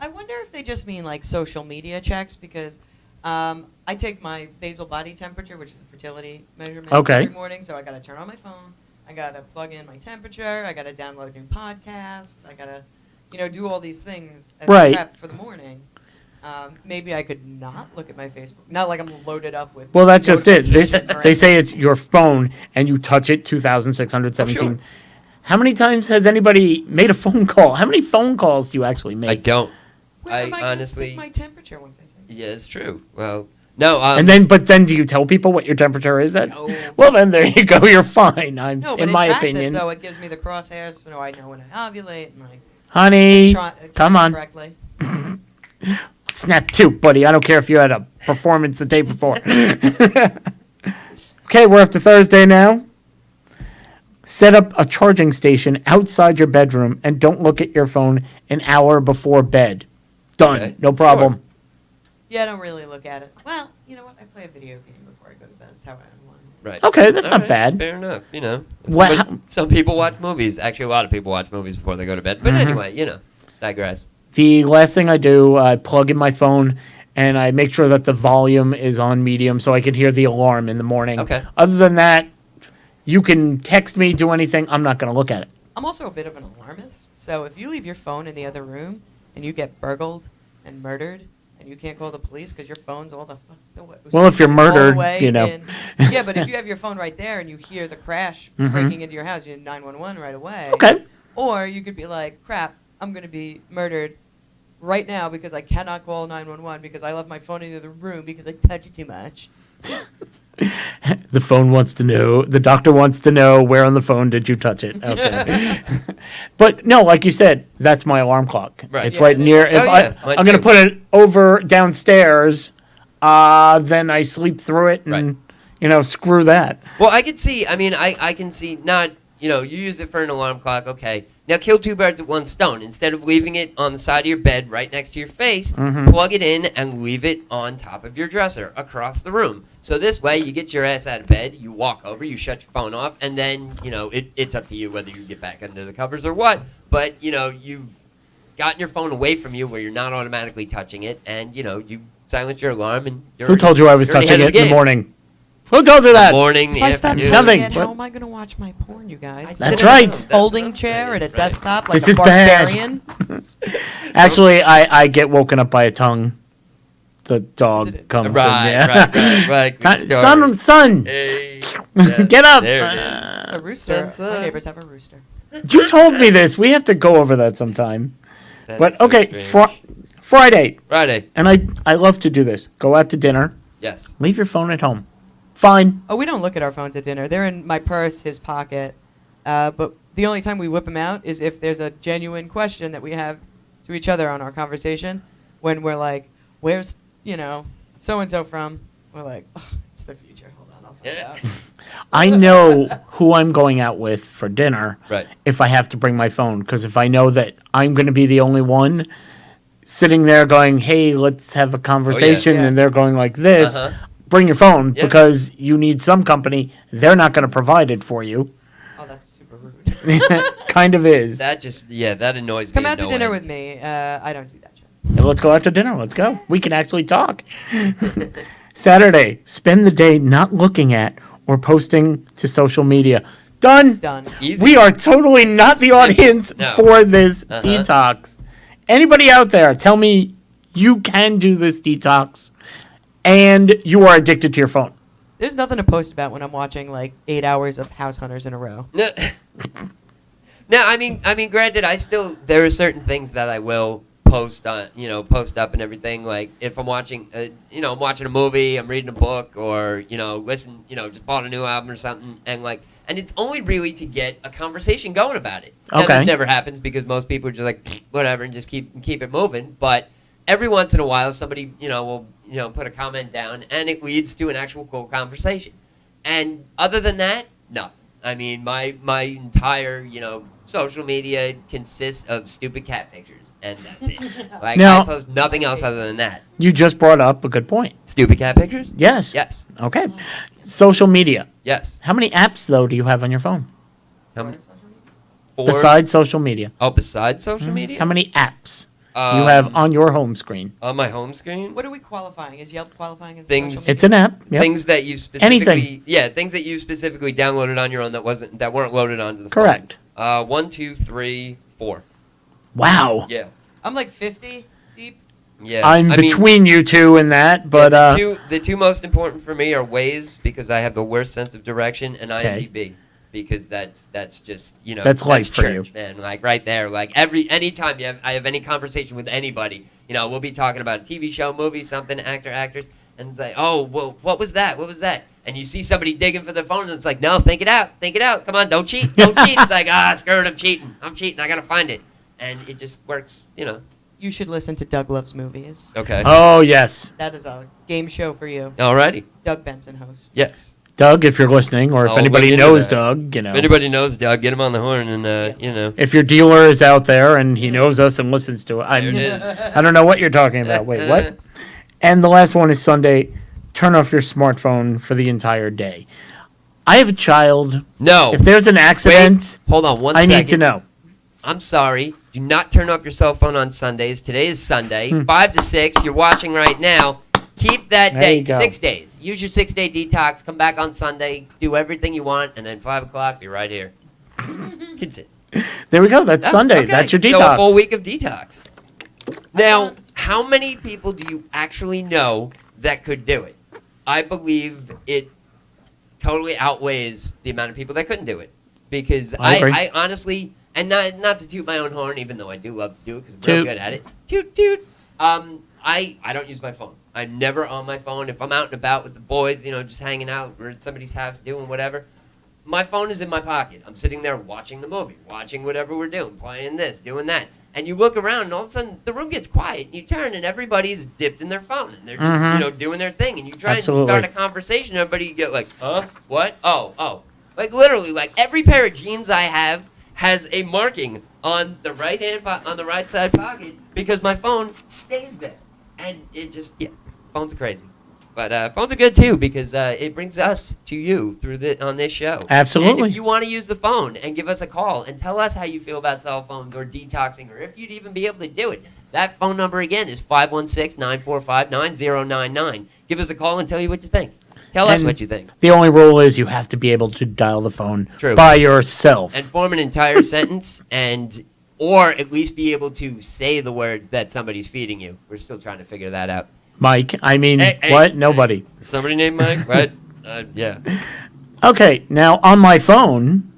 I wonder if they just mean social media checks because I take my basal body temperature, which is a fertility measurement, Okay. every morning. So I got to turn on my phone. I got to plug in my temperature. I got to download new podcasts. I got to, do all these things as Right. prep for the morning. Maybe I could not look at my Facebook. Not like I'm loaded up with. Well, that's just it. notifications or They say anything. it's your phone and you touch it 2,617. Oh, sure. How many times has anybody made a phone call? How many phone calls do you actually make? I don't. Where am I going to stick my temperature once I say? Yeah, it's true. Well, no. But then do you tell people what your temperature is at? No. Well, then there you go. You're fine. No, but in it my tracks opinion. it, so it gives me the crosshairs, so I know when I ovulate and Honey, time come it on. correctly. Snap two, buddy. I don't care if you had a performance the day before. Okay, we're up to Thursday now. Set up a charging station outside your bedroom and don't look at your phone an hour before bed. Done. Okay, No problem. Yeah, I don't really look at it. Well, you know what? I play a video game before I go to bed. That's how I unwind. Right. Okay, that's All not right, bad. Fair enough. Well, Some people watch movies. Actually, a lot of people watch movies before they go to bed. But Mm-hmm. anyway, digress. The last thing I do, I plug in my phone and I make sure that the volume is on medium so I can hear the alarm in the morning. Okay. Other than that, you can text me, do anything. I'm not going to look at it. I'm also a bit of an alarmist. So if you leave your phone in the other room and you get burgled and murdered and you can't call the police because your phone's all the Well, if you're all the murdered, way you know. yeah, but if you have your phone right there and you hear the crash Mhm. breaking into your house, you need 911 right away. Okay. Or you could be like, crap, I'm going to be murdered right now because I cannot call 911 because I left my phone in the other room because I touch it too much. The phone wants to know. The doctor wants to know where on the phone did you touch it. Okay. But no, like you said, that's my alarm clock. Right. It's Yeah, right it is. near. If Oh, yeah, mine I'm going to too. put it over downstairs, then I sleep through it and, screw that. Well, I can see. I mean, I can see not. You use it for an alarm clock. Okay. Now kill two birds with one stone. Instead of leaving it on the side of your bed right next to your face, plug it in and leave it on top of your dresser across the room. So this way you get your ass out of bed, you walk over, you shut your phone off, and then, it's up to you whether you get back under the covers or what. But, you've gotten your phone away from you where you're not automatically touching it, and, you silence your alarm and you're... Who told you I was you're touching ahead of it the in the game. morning? Who told you that? Morning, the If I stop afternoon. Nothing. touching it, how What? am I going to watch my porn, you guys? That's Sit in a right. folding chair at a desktop like This a is bad. barbarian. Actually, I get woken up by a tongue. The dog Is it- comes Right, in. Yeah. right. Son, Hey, yes, get up. There it is. A rooster. Son. My neighbors have a rooster. You told me this. We have to go over that sometime. That But is so okay, strange. Friday, Friday. and I love to do this. Go out to dinner. Yes. Leave your phone at home. Fine. Oh, we don't look at our phones at dinner. They're in my purse, his pocket. But the only time we whip them out is if there's a genuine question that we have to each other on our conversation. When we're like, "Where's so and so from?" We're like, oh, "It's the future. Hold on, I'll find Yeah. out." I know who I'm going out with for dinner. Right. If I have to bring my phone, because if I know that I'm going to be the only one sitting there going, "Hey, let's have a conversation," Yeah. and they're going like this. Uh-huh. Bring your phone Yeah. because you need some company. They're not going to provide it for you. Oh, that's super rude. Kind of is. That that annoys me. Come at out to no dinner end. with me. I don't do that shit. Yeah, let's go out to dinner. Let's go. We can actually talk. Saturday, spend the day not looking at or posting to social media. Done. Done. Easy. We are totally not the audience No. for this Uh-huh. detox. Anybody out there, tell me you can do this detox and you are addicted to your phone. There's nothing to post about when I'm watching like 8 hours of House Hunters in a row. No, no. I mean, granted, there are certain things that I will post on, post up and everything. Like if I'm watching, I'm watching a movie, I'm reading a book, or just bought a new album or something, and it's only really to get a conversation going about it. Now, Okay. this never happens because most people are just like whatever and just keep it moving. But every once in a while, somebody will put a comment down, and it leads to an actual cool conversation. And other than that, no. I mean, my entire social media consists of stupid cat pictures, and that's it. Like Now- I post nothing else other than that. You just brought up a good point. Stupid cat pictures? Yes. Yes. Okay. Social media. Yes. How many apps, though, do you have on your phone How many? Four? besides social media? Besides social media? How many apps do you have on your home screen? on my home screen? What are we qualifying? Is Yelp qualifying as Things- social media? It's an app. Yep. Things that you specifically Anything. things that you specifically downloaded on your own that weren't loaded onto the Correct. phone. 1, 2, 3, 4. Wow. Yeah. I'm like 50 deep. Yeah. I'm I mean, between you two in that, but the two most important for me are Waze because I have the worst sense of direction, and Okay. IMDb because that's just That's life for church, you. man. Like right there, like anytime I have any conversation with anybody, we'll be talking about a TV show, movie, something, actors, and it's like, oh, well, what was that? What was that? And you see somebody digging for their phone, and it's like, no, think it out. Come on, don't cheat. It's like, screw it, I'm cheating. I gotta find it, and it just works, You should listen to Doug Loves Movies. Okay. oh yes, That is a game show for you. Alrighty. Doug Benson hosts. Yes. Doug, if you're listening, or if I'll anybody look into knows that. Doug, If anybody knows Doug, get him on the horn, and if your dealer is out there and he knows us and listens to it, There it is. I don't know what you're talking about. Wait, what? And the last one is Sunday. Turn off your smartphone for the entire day. I have a child. No. If there's an accident, Hold on one I second. need to know. I'm sorry. Do not turn off your cell phone on Sundays. Today is Sunday. Hmm. 5 to 6. You're watching right now. Keep that There day. you go. 6 days. Use your 6-day detox. Come back on Sunday. Do everything you want. And then 5 o'clock, be right here. Continue. There we go. That's Oh, Sunday. okay. That's your So a detox. full week of detox. Now, how many people do you actually know that could do it? I believe it totally outweighs the amount of people that couldn't do it. Because I agree. I honestly, and not to toot my own horn, even though I do love to do it because I'm real Toot. good at it. Toot, toot. I don't use my phone. I'm never on my phone. If I'm out and about with the boys, just hanging out or at somebody's house doing whatever, my phone is in my pocket. I'm sitting there watching the movie, watching whatever we're doing, playing this, doing that. And you look around, and all of a sudden, the room gets quiet. And you turn, and everybody's dipped in their phone, and they're just, doing their thing. And you try and start a conversation, everybody get like, huh? What? Oh. Like, literally, like, every pair of jeans I have has a marking on the on the right side pocket because my phone stays there. And it just, phones are crazy. But phones are good too because it brings us to you on this show. Absolutely. And if you want to use the phone and give us a call and tell us how you feel about cell phones or detoxing or if you'd even be able to do it, that phone number again is 516-945-9099. Give us a call and tell you what you think. Tell us what you think. The only rule is you have to be able to dial the phone by yourself. And form an entire sentence or at least be able to say the words that somebody's feeding you. We're still trying to figure that out. Mike, I mean, what? Nobody. Hey. Somebody named Mike? What? Yeah. Okay, now on my phone,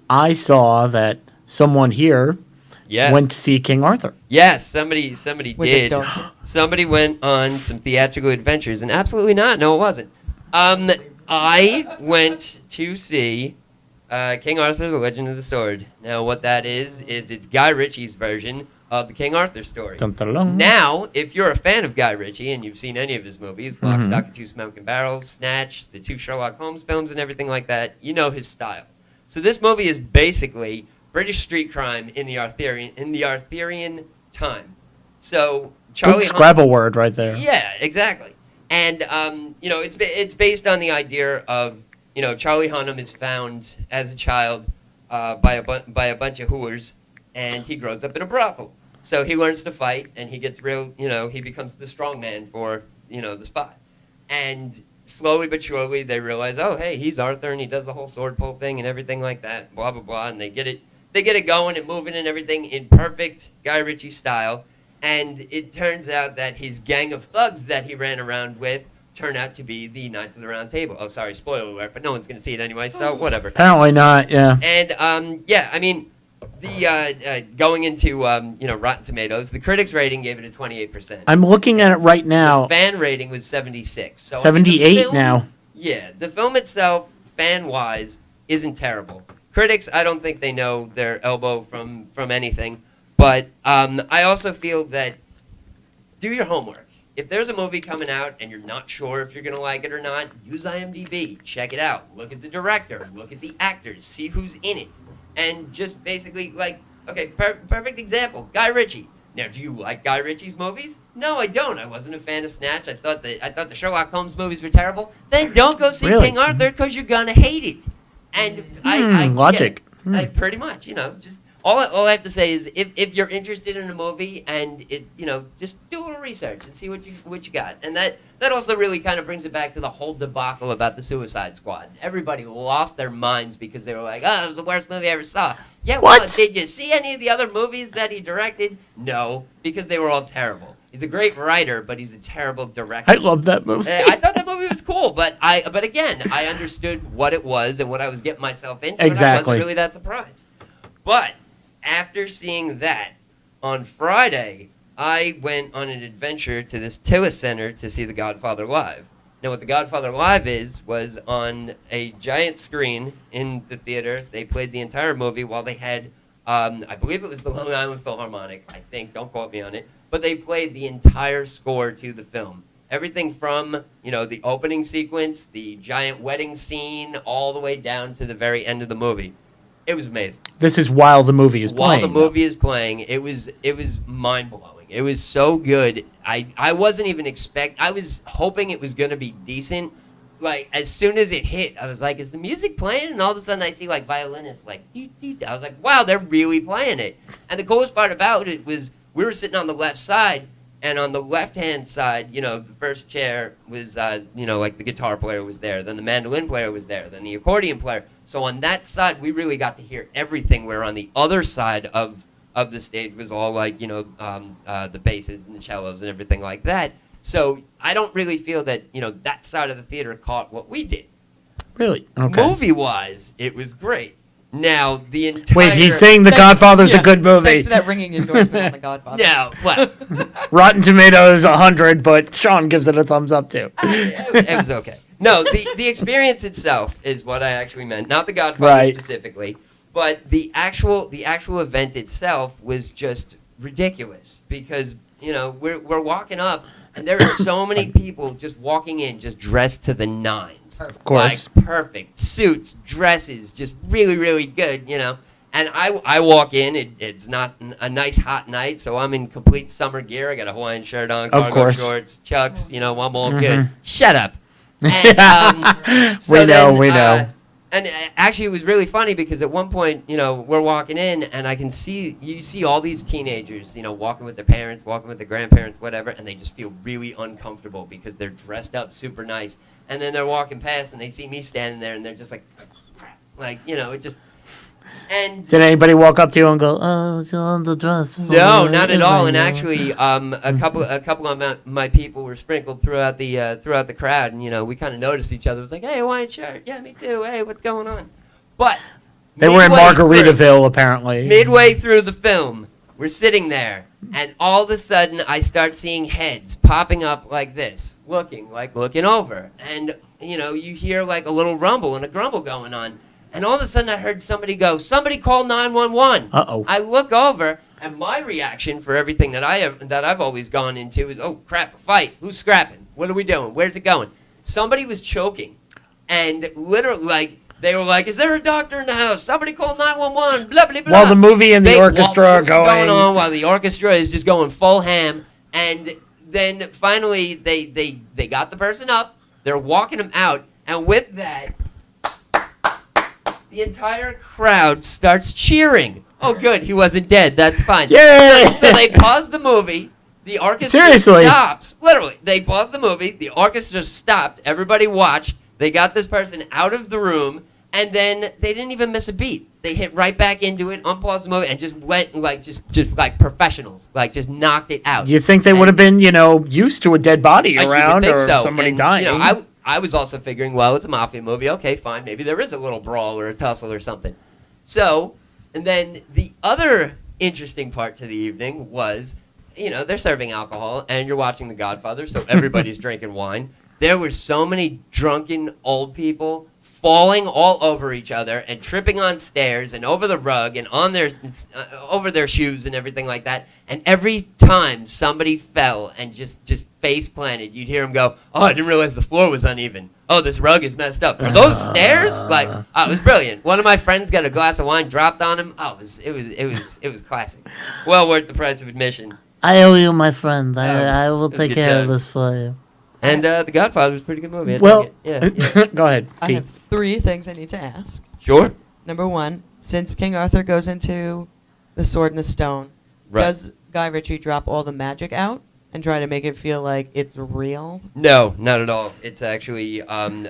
I saw that someone here went to see King Arthur. Yes, somebody did. Somebody went on some theatrical adventures, and absolutely not. No, it wasn't. I went to see King Arthur, The Legend of the Sword. Now, what that is it's Guy Ritchie's version of the King Arthur story. Dun-dun-dun. Now, if you're a fan of Guy Ritchie and you've seen any of his movies, Lock, Stock, and Two Smoking Barrels, Snatch, the 2 Sherlock Holmes films, and everything like that, you know his style. So this movie is basically British street crime in the Arthurian time. So Charlie Scrabble word right there. Yeah, exactly. And it's based on the idea of Charlie Hunnam is found as a child by a bunch of hooers, and he grows up in a brothel. So he learns to fight, and he gets he becomes the strong man for, the spot. And slowly but surely, they realize, oh, hey, he's Arthur, and he does the whole sword pull thing and everything like that, blah, blah, blah. And they get it going and moving and everything in perfect Guy Ritchie style. And it turns out that his gang of thugs that he ran around with turn out to be the Knights of the Round Table. Oh, sorry, spoiler alert, but no one's going to see it anyway, so whatever. Apparently not, yeah. And, I mean, the going into Rotten Tomatoes, the critics rating gave it a 28%. I'm looking at it right now. The fan rating was 76. So 78 now. Yeah, the film itself, fan-wise, isn't terrible. Critics, I don't think they know their elbow from anything. But I also feel that do your homework. If there's a movie coming out and you're not sure if you're going to like it or not, use IMDb. Check it out. Look at the director. Look at the actors. See who's in it. And just basically, perfect example, Guy Ritchie. Now, do you like Guy Ritchie's movies? No, I don't. I wasn't a fan of Snatch. I thought the Sherlock Holmes movies were terrible. Then don't go see King Arthur because you're going to hate it. And logic. Pretty much, just... All I have to say is if you're interested in a movie and it just do a little research and see what you got. And that also really kind of brings it back to the whole debacle about the Suicide Squad. Everybody lost their minds because they were like, oh, it was the worst movie I ever saw. Yeah, well, did you see any of the other movies that he directed? No, because they were all terrible. He's a great writer, but he's a terrible director. I love that movie. I thought that movie was cool, but again, I understood what it was and what I was getting myself into. Exactly. And I wasn't really that surprised. But after seeing that, on Friday, I went on an adventure to this Tillis Center to see The Godfather Live. Now, what The Godfather Live was on a giant screen in the theater. They played the entire movie while they had, I believe it was the Long Island Philharmonic, I think, don't quote me on it, but they played the entire score to the film. Everything from, the opening sequence, the giant wedding scene, all the way down to the very end of the movie. It was amazing. This is while the movie is playing. While the movie is playing, it was mind-blowing. It was so good. I wasn't even I was hoping it was going to be decent. Like, as soon as it hit, I was like, is the music playing? And all of a sudden I see, violinists, I was like, wow, they're really playing it. And the coolest part about it was we were sitting on the left side, and on the left-hand side, the first chair was, the guitar player was there, then the mandolin player was there, then the accordion player. So on that side, we really got to hear everything, where on the other side of the stage was all, the basses and the cellos and everything like that. So I don't really feel that, that side of the theater caught what we did. Really? Okay. Movie-wise, it was great. Now the entire. Wait, he's saying The Thanks- Godfather's yeah, a good movie. Thanks for that ringing endorsement on The Godfather. No, what? Rotten Tomatoes 100, but Sean gives it a thumbs up too. It was okay. No, the experience itself is what I actually meant, not The Godfather Right. specifically, but the actual event itself was just ridiculous because we're walking up and there are so many people just walking in just dressed to the nines, Of course. like perfect suits, dresses, just really really good, And I walk in, it's not a nice hot night, so I'm in complete summer gear. I got a Hawaiian shirt on, Of cargo course. shorts, Chucks, I'm all Mhm. good. Shut up. And, We know. And actually, it was really funny because at one point, we're walking in, and I can you see all these teenagers, walking with their parents, walking with their grandparents, whatever, and they just feel really uncomfortable because they're dressed up super nice. And then they're walking past, and they see me standing there, and they're just like crap. Like, it just... And Did anybody walk up to you and go, "Oh, it's on the dress"? no, not at all. And actually, a couple of my people were sprinkled throughout the crowd, and we kind of noticed each other. It was like, "Hey, Hawaiian shirt, yeah, me too. Hey, what's going on?" But They were in midway through- Margaritaville, apparently. Midway through the film, we're sitting there, and all of a sudden, I start seeing heads popping up like this, looking over, and you hear like a little rumble and a grumble going on. And all of a sudden, I heard somebody go, "Somebody call 911." Uh-oh. I look over, and my reaction for everything that I've always gone into is, "Oh crap, a fight! Who's scrapping? What are we doing? Where's it going?" Somebody was choking, and literally, they were like, "Is there a doctor in the house? Somebody call 911." Blah blah blah. While the movie and the orchestra are while going. on, while the orchestra is just going full ham, and then finally they got the person up. They're walking him out, and with that, the entire crowd starts cheering. Oh, good, he wasn't dead. That's fine. Yay! So they pause the movie. The orchestra Seriously? stops. Literally, they paused the movie. The orchestra stopped. Everybody watched. They got this person out of the room, and then they didn't even miss a beat. They hit right back into it, unpaused the movie, and just went just like professionals, like just knocked it out. You think they would have been, used to a dead body You would around think or so. somebody And, dying? I was also figuring, well, it's a mafia movie. Okay, fine. Maybe there is a little brawl or a tussle or something. So, and then the other interesting part to the evening was, they're serving alcohol and you're watching The Godfather, so everybody's drinking wine. There were so many drunken old people falling all over each other and tripping on stairs and over the rug and on their over their shoes and everything like that. And every time somebody fell and just face planted, you'd hear them go, "Oh, I didn't realize the floor was uneven. Oh, this rug is messed up. Are those stairs?" Like, oh, it was brilliant. One of my friends got a glass of wine dropped on him. Oh, it was classic. Well worth the price of admission. I owe you, my friend. I will it was take good care of times. this for you. And The Godfather was a pretty good movie. I Well, dig it. Yeah. go ahead. I Pete. have 3 things I need to ask. Sure. Number 1, since King Arthur goes into the Sword and the Stone, Right. does Guy Ritchie drop all the magic out and try to make it feel like it's real? No, not at all. It's actually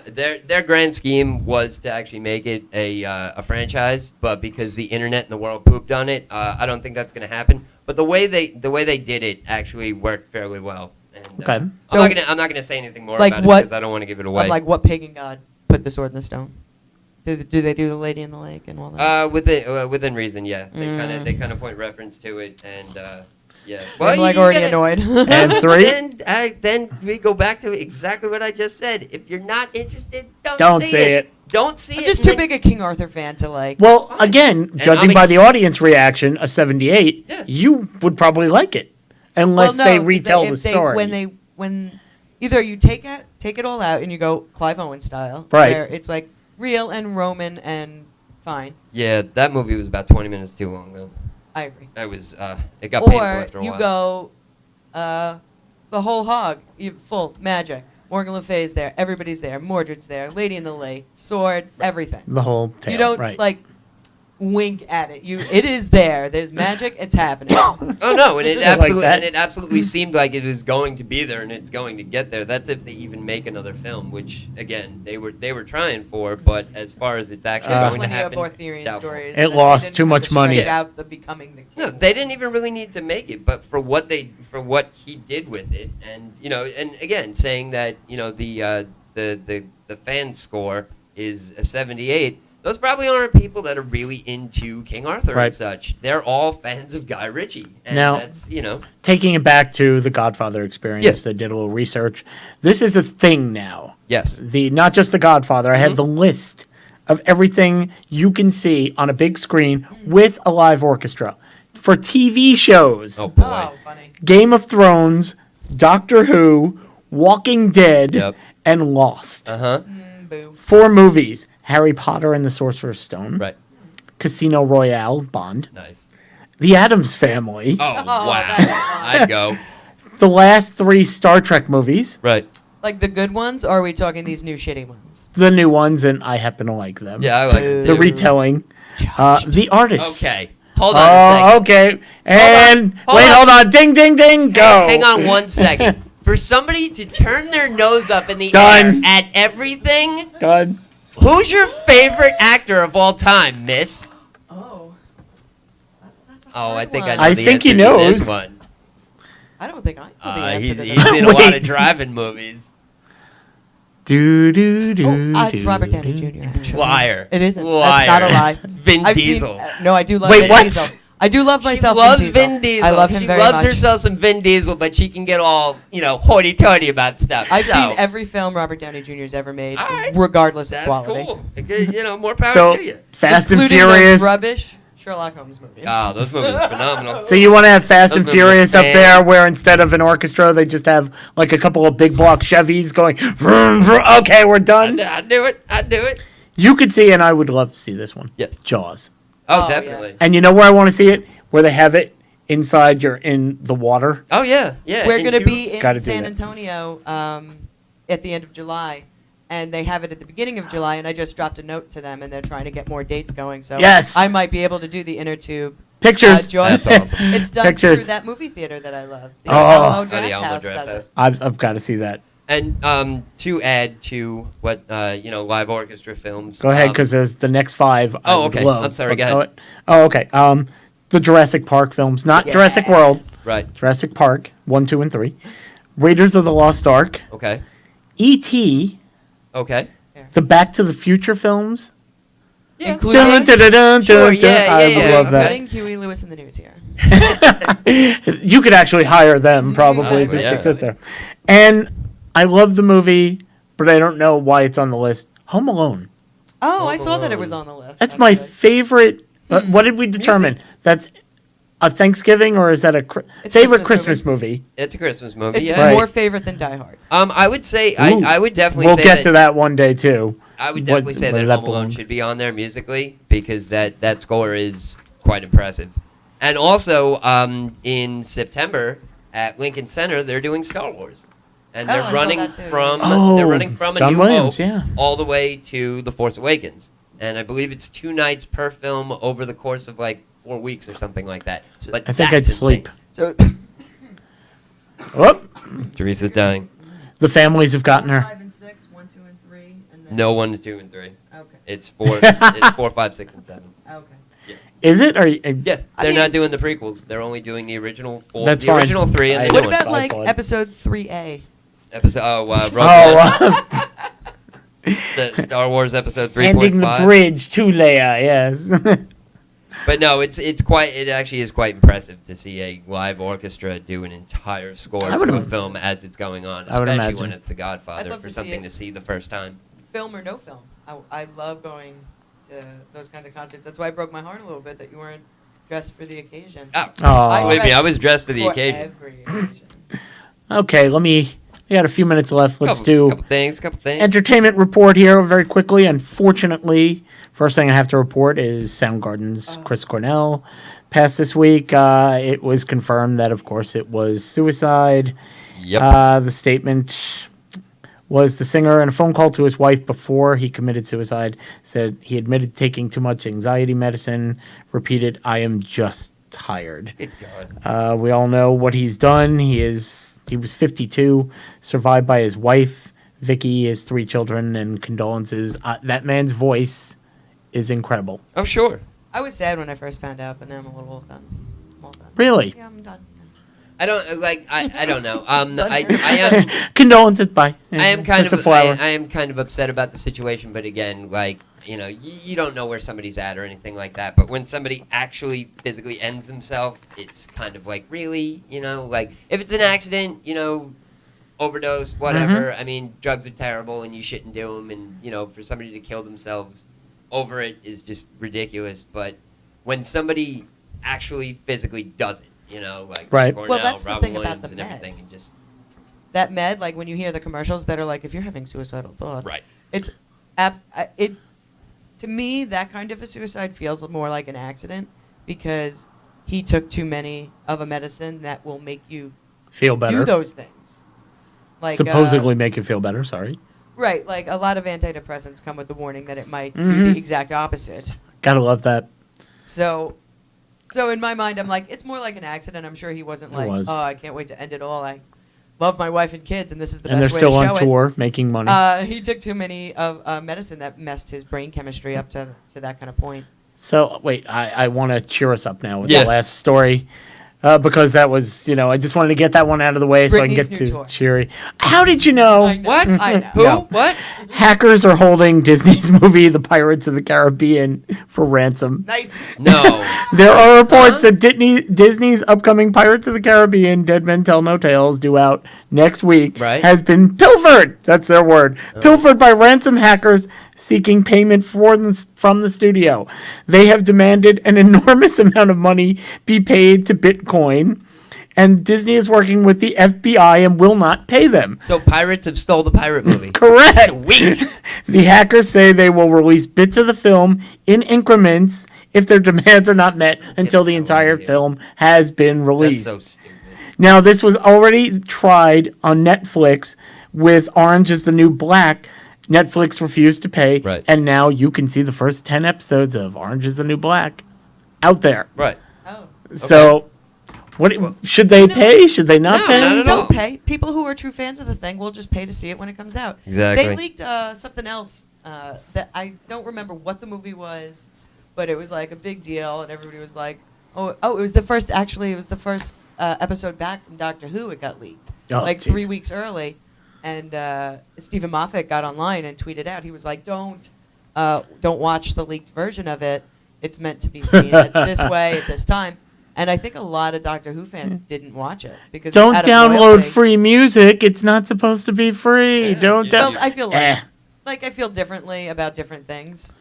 their grand scheme was to actually make it a franchise, but because the internet and the world pooped on it, I don't think that's going to happen. But the way they did it actually worked fairly well. And, Okay. So- I'm not gonna say anything more Like about what- it because I don't want to give it away. Like what pagan god put the sword in the stone? Do they do the Lady in the Lake and all that? Within reason, yeah. They kind of point reference to it, and yeah. I'm like you already gotta- annoyed. And 3? Then we go back to exactly what I just said. If you're not interested, Don't see say it. Don't see I'm it. just and too then- big a King Arthur fan to like. Well, Fine. again, And judging I'm by a- the audience reaction, a 78, Yeah. you would probably like it. Unless Well, no, they 'cause retell if the story. When either you take it all out and you go Clive Owen style, Right. where it's like real and Roman and fine. Yeah, that movie was about 20 minutes too long though. I agree. I was it got painful Or after a you while. go the whole hog, full magic. Morgan Le Fay's there, everybody's there, Mordred's there, Lady in the Lake, sword, everything. the whole tale, You don't right. like wink at it. It is there. There's magic. It's happening. Oh no, and it I like absolutely that. and it seemed like it was going to be there and it's going to get there. That's if they even make another film, which again they were trying for, but as far as it's actually There's going to plenty of happen, Arthurian doubtful. stories. It that they lost didn't too have much to money. stretch out the becoming the king. No, they didn't even really need to make it, but for what he did with it, and and again saying that the fan score is a 78. those probably aren't people that are really into King Arthur Right. and such. They're all fans of Guy Ritchie, and Now- that's Taking it back to the Godfather experience, Yes. I did a little research. This is a thing now. yes. Not just the Godfather. I Mm-hmm. have the list of everything you can see on a big screen with a live orchestra for TV shows. Oh boy. Oh, funny. Game of Thrones, Doctor Who, Walking Dead, Yep. and Lost. Uh-huh. Boo. 4 movies: Harry Potter and the Sorcerer's Stone, Right. Casino Royale, Bond, Nice. The Addams Family, Oh, Oh, wow. that's fun. I'd go. the last 3 Star Trek movies, Right. Like the good ones, or are we talking these new shitty ones? the new ones, and I happen to like them. Yeah, I like it The too. retelling, The Artist. Okay. Hold on a Oh, second. okay. And Hold wait, on. hold on. Ding, ding, ding. Go. Hang on one second. For somebody to turn their nose up in the Done. air at everything, Done. who's your favorite actor of all time, miss? Oh. That's a Oh, I hard think one. I know I the think he answer to this knows. one. I don't think I know the answer He's to in that. a lot Wait. of driving movies. Do, do, do. It's do, Robert Downey do. Jr. Actually. Liar. It isn't. Liar. That's not a lie. It's Vin I've Diesel. No, I do love Wait, Vin what? Diesel. I do love myself. She loves Vin Diesel. I love him she very loves much. herself some Vin Diesel, but she can get all, hoity-toity about stuff. I've So, seen every film Robert Downey Jr.'s ever made, All right. regardless of That's quality. cool. More power So, to you. Fast and Including Furious. those rubbish Sherlock Holmes movies. Oh, those movies are phenomenal. So you want to have Fast Those and movies are Furious up fan- there, where instead of an orchestra, they just have like a couple of big block Chevys going. Vroom, vroom. Okay, we're done. I'd do it. I'd do it. You could see, and I would love to see this one. Yes. Jaws. Oh, Oh, definitely. And you know where I want to see it? Where they have it inside. You're in the water. Oh, yeah. Yeah. We're in going to tubes. be Gotta in do San that. Antonio at the end of July, and they have it at the beginning of July, and I just dropped a note to them, and they're trying to get more dates going. So Yes. I might be able to do the inner tube. Pictures. Jaws. That's awesome. It's done Pictures. through that movie theater that I love. The Oh. Alamo Oh, the Draft Alamo House Draft does House. it. I've got to see that. And to add to what, live orchestra films. Go ahead, because there's the next 5. I Oh, would okay. love. I'm sorry, go Oh, ahead. Oh, okay. The Jurassic Park films, not Jurassic World. Right. Jurassic Park 1, 2, and 3. Raiders of the Lost Ark. Okay. E.T. Okay. The Back to the Future films. Yeah. Including, Dun, dun, dun, dun, Sure, dun, dun. yeah, I yeah, would yeah, love including Huey Lewis in the News here. that. You could actually hire them probably Oh, just yeah. to sit there. And I love the movie, but I don't know why it's on the list. Home Alone. Oh, I saw that it was on the list. That's my actually. favorite. What did we determine? That's a Thanksgiving, or is that a It's favorite Christmas Christmas movie? It's a Christmas movie. It's Yeah. Right. more favorite than Die Hard. I would say, Ooh. I would definitely We'll say get to that one day too. I would What- definitely say where that that Home Alone belongs. should be on there musically because that score is quite impressive. And also, in September at Lincoln Center, they're doing Star Wars, and Oh, they're I saw running that too. from Oh, they're running from A John New Williams, Hope yeah. all the way to The Force Awakens, and I believe it's 2 nights per film over the course of like 4 weeks or something like that. But I think I'd that's insane. sleep. So Oh, Teresa's dying. the families have gotten her. 5 and 6, 1, 2, and 3, and then No 1, 2, and 3. Okay. It's 4. It's 4, 5, 6, and 7. Okay. Is it? Or Yeah, I they're mean- not doing the prequels. They're only doing the original 4. That's the fine. original 3 and I- the What new one. about like Tripod. episode 3A? Episode. Rogue One. Oh, The Star Wars episode ending the 3.5. bridge to Leia. Yes. But no, it actually is quite impressive to see a live orchestra do an entire score I would to a im- film as it's going on, I would especially imagine. when it's The Godfather I'd love for to see something it. to see the first time. Film or no film. I love going to those kinds of concerts. That's why I broke my heart a little bit that you weren't dressed for the occasion. Oh, Aw. I believe me, I dressed was dressed for the for occasion. every occasion. Okay, we got a few minutes left. Let's do couple things. entertainment report here very quickly. Unfortunately, first thing I have to report is Soundgarden's Chris Cornell passed this week. It was confirmed that, of course, it was suicide. Yep. The statement was the singer in a phone call to his wife before he committed suicide said he admitted taking too much anxiety medicine, repeated, "I am just tired." Good God. We all know what he's done. He was 52, survived by his wife, Vicky, his 3 children, and condolences. That man's voice is incredible. Oh, sure. I was sad when I first found out, but now I'm a little done. I'm all done. Really? Yeah, I'm done. I don't like. I don't know. I am. Condolences, bye. I am kind Just a of flower. I am kind of upset about the situation, but again, like you know, you don't know where somebody's at or anything like that. But when somebody actually physically ends themselves, it's kind of like, really, you know, like if it's an accident, you know, overdose, whatever. I mean, drugs are terrible and you shouldn't do them. And, you know, for somebody to kill themselves over it is just ridiculous. But when somebody actually physically does it, you know, like Right. Cornell, Well, that's the Robin thing about Williams the and med. everything, and just That med, like when you hear the commercials that are like, if you're having suicidal thoughts, right. it's it to me that kind of a suicide feels more like an accident because he took too many of a medicine that will make you Feel better. do those things. Like Supposedly make you feel better. Sorry. right, like a lot of antidepressants come with the warning that it might do Mhm. the exact opposite. Gotta love that. So in my mind, I'm like, it's more like an accident. I'm sure he wasn't It like, was. oh, I can't wait to end it all. I love my wife and kids, and this is the And they're best way still to show on it. tour making money. He took too many of medicine that messed his brain chemistry up to that kind of point. So wait, I want to cheer us up now with Yes. the last story. Because that was, you know, I just wanted to get that one out of the way so I can Britney's get new to tour. cheery. How did you know? I know. What? I know. Who? No. What? Hackers are holding Disney's movie The Pirates of the Caribbean for ransom. Nice. No. There are reports that Disney's upcoming Pirates of the Caribbean Dead Men Tell No Tales, due out next week, Right. has been pilfered. That's their word. Pilfered by ransom hackers seeking payment from the studio. They have demanded an enormous amount of money be paid to Bitcoin, and Disney is working with the FBI and will not pay them. So pirates have stole the pirate movie. Correct. Sweet. The hackers say they will release bits of the film in increments if their demands are not met until the entire film has been That's released. so stupid. Now, this was already tried on Netflix with Orange is the New Black. Netflix refused to pay, Right. and now you can see the first 10 episodes of Orange is the New Black out there. Right. Oh. So, should they pay? Should they not No, pay? not at all. Don't pay. People who are true fans of the thing will just pay to see it when it comes out. Exactly. They leaked something else that I don't remember what the movie was, but it was like a big deal, and everybody was like, "Oh, it was the first." Actually, it was the first episode back from Doctor Who. It got leaked Oh, like jeez. 3 weeks early, and Stephen Moffat got online and tweeted out. He was like, "Don't watch the leaked version of it. It's meant to be seen this way at this time." And I think a lot of Doctor Who fans didn't watch it because Don't out of download loyalty- free music. It's not supposed to be free. Yeah, Don't yeah. down. Well, I feel Eh. like I feel differently about different things.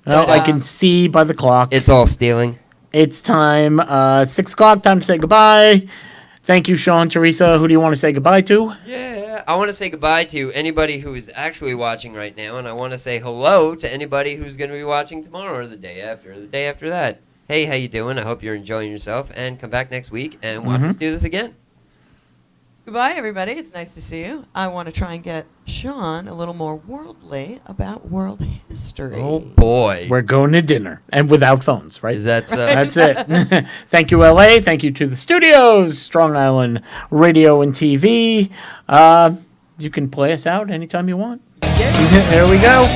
Well, But, I can see by the clock. It's all stealing. It's time. 6 o'clock. Time to say goodbye. Thank you, Sean, Teresa. Who do you want to say goodbye to? Yeah. I want to say goodbye to anybody who is actually watching right now, and I want to say hello to anybody who's going to be watching tomorrow or the day after, or the day after that. Hey, how you doing? I hope you're enjoying yourself, and come back next week and watch us do this again. Goodbye, everybody. It's nice to see you. I want to try and get Sean a little more worldly about world history. Oh boy. We're going to dinner. And without phones, right? Is that so? That's it. Thank you, LA. Thank you to the studios, Strong Island Radio and TV. You can play us out anytime you want. There we go.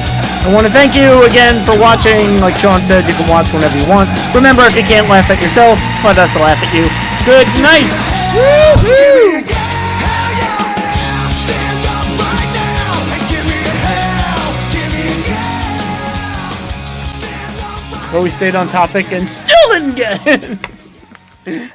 I want to thank you again for watching. Like Sean said, you can watch whenever you want. Remember, if you can't laugh at yourself, let us laugh at you. Good night. Woo-hoo! Hell yeah! Stand up right now and give me a hell! Give me a yeah! Stand up right Well, we stayed on topic and still didn't get it.